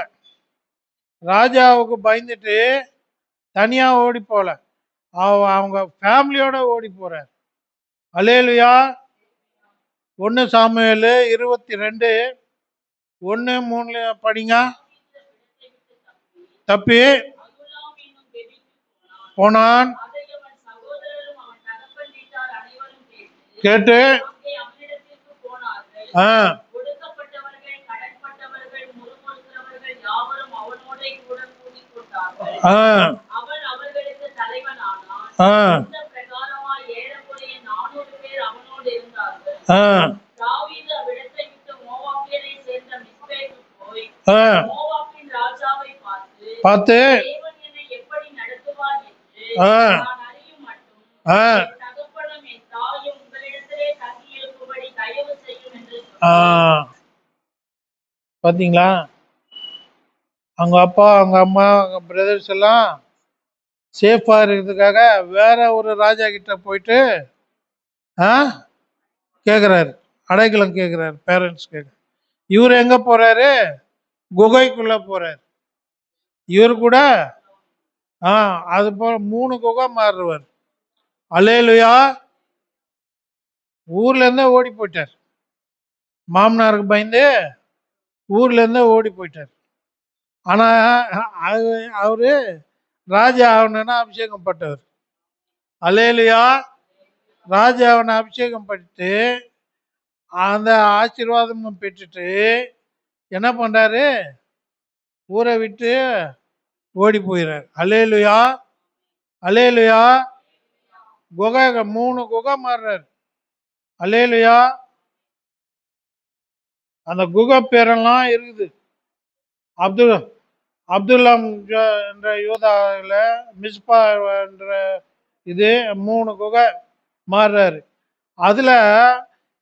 ராஜாவுக்கு பயந்துட்டு தனியாக ஓடி போல, அவங்க ஃபேமிலியோட ஓடி போகிறார். அல்லேலூயா. 1 சாமுவேல் 22 1-3 படிங்க. தப்பி போனான், கேட்டு பார்த்து பாத்தீங்களா? அவங்க அப்பா, அவங்க அம்மா, அவங்க பிரதர்ஸ் எல்லாம் சேஃபா இருக்கிறதுக்காக வேற ஒரு ராஜா கிட்ட போயிட்டு கேக்குறாரு, அடைக்கலம் கேக்குறாரு, பேரண்ட்ஸ் கேட்க. இவர் எங்க போறாரு? குகைக்குள்ள போறாரு. இவர் கூட அது போல 3 குகை மாறுவார். அல்லேலூயா. ஊர்ல இருந்தே ஓடி போயிட்டார். மாமனாருக்கு பயந்து ஊர்ல இருந்தே ஓடி போயிட்டார். ஆனா அவரு ராஜா ஆகணும்னா அபிஷேகம் பட்டவர். அல்லேலூயா. ராஜா அவனை அபிஷேகம் பண்ணிட்டு அந்த ஆசீர்வாதமும் பெற்றுட்டு என்ன பண்றாரு? ஊரை விட்டு ஓடி போயிறார். அல்லேலூயா, அல்லேலூயா. குகை 3 குகை மாறுறாரு. அல்லேலூயா. அந்த குகை பேரெல்லாம் இருக்குது. அப்துல்லாம் என்ற யூதாவில் மிஸ்பா என்ற இது 3 குகை மாறுறாரு. அதுல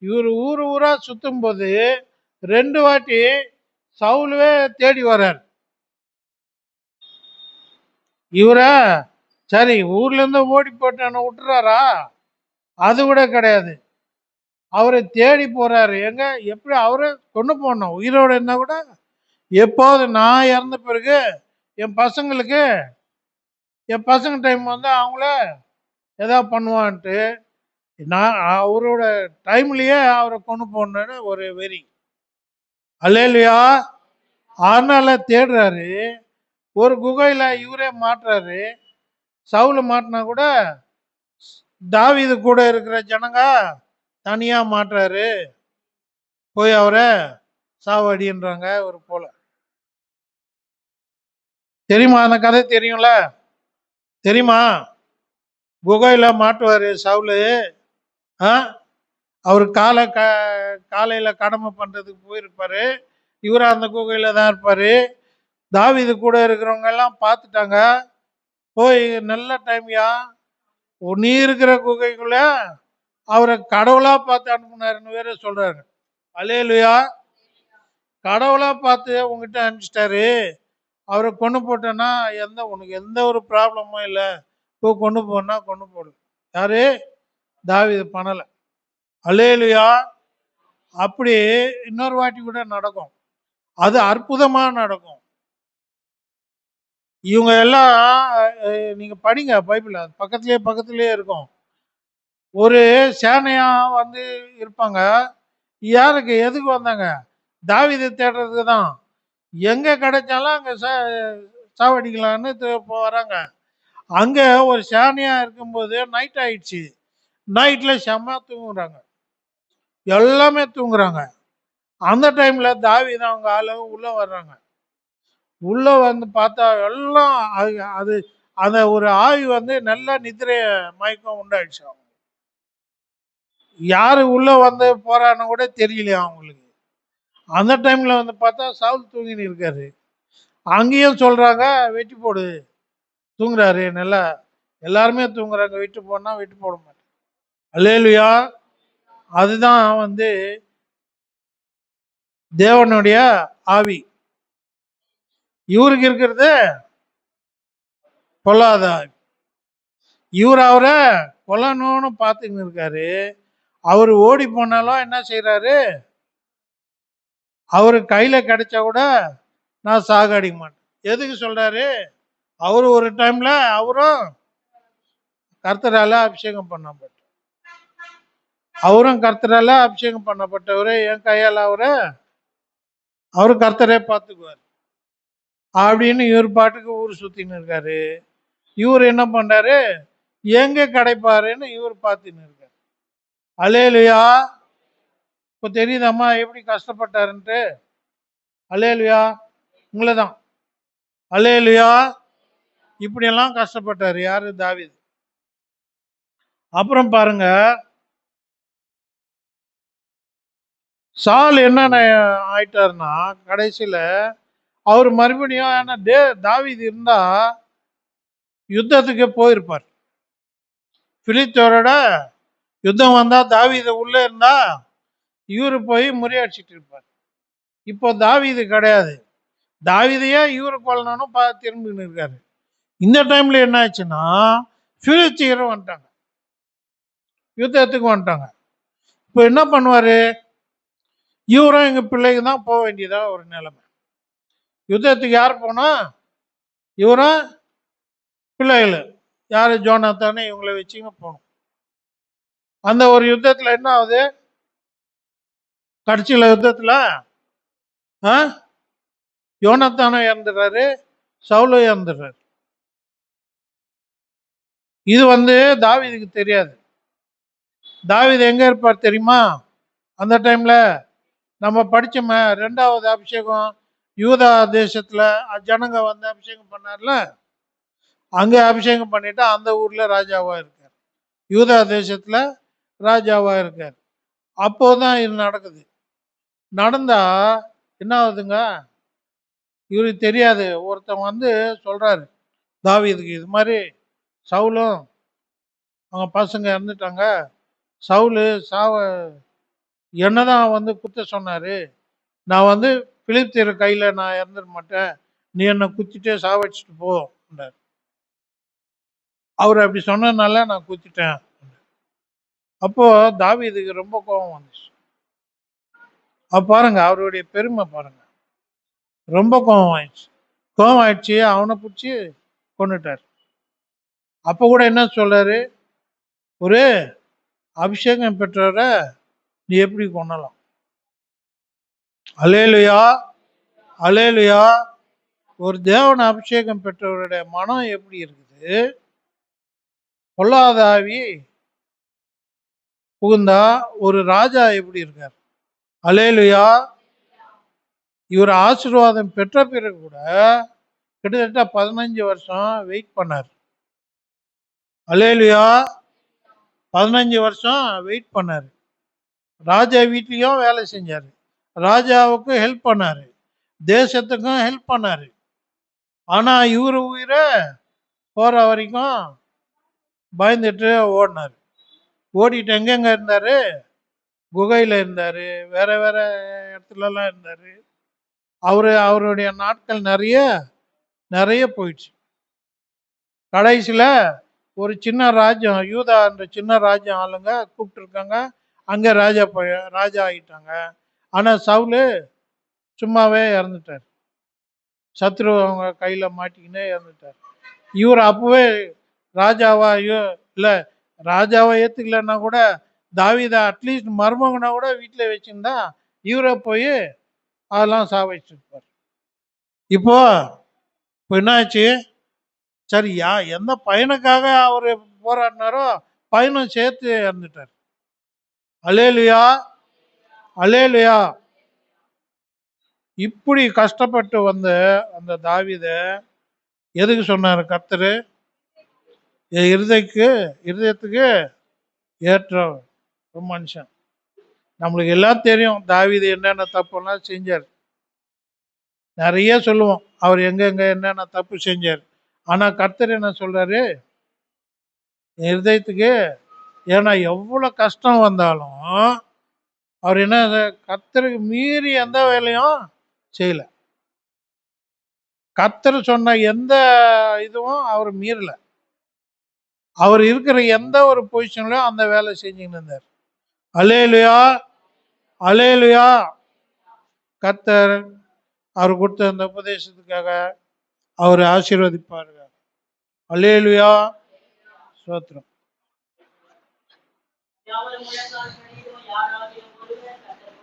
இவர் ஊரா சுத்தும் போது 2 வாட்டி சவுலுவே தேடி வர்றார். இவரை சரி ஊர்ல இருந்து ஓடி போட்டான விட்டுறாரா? அது கூட கிடையாது. அவரை தேடி போறாரு. எங்க எப்படி அவரை கொண்டு போனோம்? உயிரோட இருந்தா கூட எப்போது நான் இறந்த பிறகு என் பசங்க டைம் வந்து அவங்கள ஏதாவது பண்ணுவான்ட்டு நான் அவரோட டைம்லயே அவரை கொண்டு போனேன்னு ஒரு வெறி. அல்லேலூயா. அதனால தேடுறாரு. ஒரு குகையில இவரே மாட்டுறாரு. சவுல மாட்டினா கூட தாவீது கூட இருக்கிற ஜனங்க தனியா மாட்டுறாரு. போய் அவரை சாவடின்றாங்க ஒரு போல. தெரியுமா? அந்த கதை தெரியும்ல? தெரியுமா? குகையில மாட்டுவாரு சவுலு. அவர் காலையில கடமை பண்றதுக்கு போயிருப்பாரு. இவரு அந்த குகையில தான் இருப்பாரு. தாவீது கூட இருக்கிறவங்க எல்லாம் பார்த்துட்டாங்க. போய் நல்ல டைம்யா, நீ இருக்கிற குகைக்குள்ள அவரை கடவுளா பார்த்து அனுப்புனாருன்னு வேற சொல்றாரு. அல்லேலூயா. கடவுளா பார்த்து உங்ககிட்ட அனுப்பிச்சிட்டாரு. அவரை கொண்டு போட்டேன்னா உனக்கு எந்த ஒரு ப்ராப்ளமும் இல்லை, கொண்டு போனா கொண்டு போடல. யாரு? தாவீது பண்ணல. அல்லேலூயா. அப்படி இன்னொரு வாட்டி கூட நடக்கும். அது அற்புதமா நடக்கும். இவங்க எல்லாம் நீங்க படிங்க பைபிள்ல. பக்கத்திலேயே இருக்கும். ஒரு சேனையா வந்து இருப்பாங்க. யாருக்கு எதுக்கு வந்தாங்க? தாவீதை தேடுறதுக்கு தான். எங்க கிடைச்சாலும் அங்க சாவடிக்கலான்னு வராங்க. அங்க ஒரு சேனையா இருக்கும்போது நைட் ஆயிடுச்சு. நைட்ல செம்ம தூங்குறாங்க. எல்லாமே தூங்குறாங்க. அந்த டைம்ல தாவீது அவங்க ஆளு உள்ள வர்றாங்க. உள்ள வந்து பார்த்தா எல்லாம் அது அந்த ஒரு ஆவி வந்து நல்ல நித்திரைய மயக்கம் உண்டாயிடுச்சு. யாரு உள்ள வந்து போறான்னு கூட தெரியலையா அவங்களுக்கு. அந்த டைம்ல வந்து பார்த்தா சவுல் தூங்கின்னு இருக்காரு. அங்கேயும் சொல்றாங்க வெட்டி போடு, தூங்குறாரு நல்லா. எல்லாருமே தூங்குறாங்க, வெட்டி போடனா வெட்டி போட மாட்டேன். அல்லேலூயா. அதுதான் வந்து தேவனுடைய ஆவி. இவருக்கு இருக்கிறது பொல்லாத ஆவி. இவர் அவரை கொல்லணும்னு பார்த்துக்கின்னு இருக்காரு. அவர் ஓடி போனாலும் என்ன செய்யறாரு? அவரு கையில கிடைச்சா கூட நான் சாகடிக்க மாட்டேன். எதுக்கு சொல்றாரு? அவரு ஒரு டைம்ல அவரும் கர்த்தரால அபிஷேகம் பண்ணப்பட்ட, அவரும் கர்த்தரால அபிஷேகம் பண்ணப்பட்டவரு. என் கையால அவரு கர்த்தரே பார்த்துக்குவார் அப்படின்னு இவர் பாட்டுக்கு ஊர் சுத்தின்னு இருக்காரு. இவர் என்ன பண்றாரு? எங்க கிடைப்பாருன்னு இவர் பார்த்துன்னு இருக்காரு. அல்லேலூயா. இப்போ தெரியுதம்மா எப்படி கஷ்டப்பட்டாருன்ட்டு. அல்லேலூயா. உங்களை தான். அல்லேலூயா. இப்படியெல்லாம் கஷ்டப்பட்டாரு. யாரு? தாவீது. அப்புறம் பாருங்க, சால் என்னென்ன ஆயிட்டாருன்னா கடைசியில அவர் மறுபடியும் ஏன்னா தாவீது இருந்தா யுத்தத்துக்கு போயிருப்பார். பிலிஸ்தரோட யுத்தம் வந்தா தாவீது உள்ள இருந்தா இவரு போய் முறியடிச்சிட்டு இருப்பார். இப்போ தாவீது கிடையாது. தாவீதையே இவரு கொல்லணும்னு திரும்பின்னு இருக்காரு. இந்த டைம்ல என்ன ஆச்சுன்னா பிலிஸ்தீனர் வந்துட்டாங்க, யுத்தத்துக்கு வந்துட்டாங்க. இப்போ என்ன பண்ணுவாரு? இவரும் எங்க பிள்ளைக்கு தான் போக வேண்டியதா ஒரு நிலைமை. யுத்தத்துக்கு யார் போனா? இவரும் பிள்ளைகள். யாரு? ஜோனாத்தானே இவங்களை வச்சுங்க போகணும். அந்த ஒரு யுத்தத்துல என்ன ஆகுது? கடைசியில யுத்தத்துல யோனத்தானும் இறந்துடுறாரு, சவுலும் இறந்துடுறாரு. இது வந்து தாவீதுக்கு தெரியாது. தாவீது எங்க இருப்பார் தெரியுமா? அந்த டைம்ல நம்ம படிச்சோமே 2வது அபிஷேகம் யூதா தேசத்துல ஜனங்க வந்து அபிஷேகம் பண்ணார்ல, அங்க அபிஷேகம் பண்ணிட்டு அந்த ஊர்ல ராஜாவா இருக்கார். யூதா தேசத்துல ராஜாவா இருக்கார். அப்போதான் இது நடக்குது. நடந்தா என்ன ஆகுதுங்க? இவருக்கு தெரியாது. ஒருத்தன் வந்து சொல்றாரு தாவீதுக்கு, இது மாதிரி சவுலும் அவங்க பசங்க இறந்துட்டாங்க, சவுலு என்னதான் வந்து குத்த சொன்னாரு, நான் வந்து பிலிப்தியர் கையில நான் இறந்துட மாட்டேன், நீ என்னை குத்திட்டே சாவடிச்சுட்டு போன்றார். அவர் அப்படி சொன்னதுனால நான் குத்திட்டேன். அப்போ தாவீதுக்கு ரொம்ப கோபம் வந்துச்சு. அப்ப பாருங்க அவருடைய பெருமை பாருங்க, ரொம்ப கோபம் ஆயிடுச்சு. கோபம் ஆயிடுச்சு, அவனை பிடிச்சி கொண்டுட்டார். அப்ப கூட என்ன சொல்றாரு? ஒரு அபிஷேகம் பெற்றவரை நீ எப்படி கொள்ளலாம்? அல்லேலூயா. அல்லேலூயா. ஒரு தேவன் அபிஷேகம் பெற்றவருடைய மனம் எப்படி இருக்குது? பொல்லாத ஆவி புகுந்தா ஒரு ராஜா எப்படி இருக்கார்? அல்லேலூயா. இவர் ஆசீர்வாதம் பெற்ற பிறகு கூட கிட்டத்தட்ட 15 வருஷம் வெயிட் பண்ணார். அல்லேலூயா. 15 வருஷம் வெயிட் பண்ணாரு. ராஜா வீட்லயும் வேலை செஞ்சாரு, ராஜாவுக்கு ஹெல்ப் பண்ணாரு, தேசத்துக்கும் ஹெல்ப் பண்ணாரு. ஆனா இவரு உயிரை போற வரைக்கும் பயந்துட்டு ஓடினாரு. ஓடிட்டு எங்கெங்க இருந்தாரு? குகையில இருந்தாரு, வேற வேற இடத்துலலாம் இருந்தாரு. அவருடைய நாட்கள் நிறைய நிறைய போயிடுச்சு. கடைசியில ஒரு சின்ன ராஜ்யம் யூதா என்ற சின்ன ராஜ்யம் ஆளுங்க கூப்பிட்டுருக்காங்க. அங்கே ராஜா ஆகிட்டாங்க. ஆனால் சவுலு சும்மாவே இறந்துட்டார். சத்ரு அவங்க கையில் மாட்டிக்கினே இறந்துட்டார். இவர் அப்பவே ராஜாவா இல்லை ராஜாவை ஏற்றுக்கலன்னா கூட தாவீதை அட்லீஸ்ட் மருமகனா கூட வீட்டில் வச்சுருந்தா இவரை போய் அதெல்லாம் சாவடிச்சிருப்பார். இப்போ என்னாச்சு? சரி எந்த பையனுக்காக அவர் போராடினாரோ பையனும் சேர்த்து இறந்துட்டார். அல்லேலுயா, அல்லேலுயா. இப்படி கஷ்டப்பட்டு வந்த அந்த தாவீதை எதுக்கு சொன்னார் கர்த்தரு? இருதயத்துக்கு ஏற்ற ஒரு மனுஷன். நம்மளுக்கு எல்லாம் தெரியும் தாவீது என்னென்ன தப்புலாம் செஞ்சார். நிறைய சொல்லுவோம் அவர் எங்க என்னென்ன தப்பு செஞ்சார். ஆனா கர்த்தர் என்ன சொல்றாரு? இருதயத்துக்கு, ஏன்னா எவ்வளவு கஷ்டம் வந்தாலும் அவர் என்ன கர்த்தருக்கு மீறி எந்த வேலையும் செய்யல. கர்த்தர் சொன்ன எந்த இதுவும் அவர் மீறல. அவர் இருக்கிற எந்த ஒரு பொசிஷன்லயும் அந்த வேலை செஞ்சுன்னு இருந்தார். அல்லேலுயா, அல்லேலுயா. கர்த்தர் அவர் கொடுத்த அந்த உபதேசத்துக்காக அவர் ஆசீர்வதிப்பாருங்க. அல்லேலுயா, ஸ்தோத்திரம்.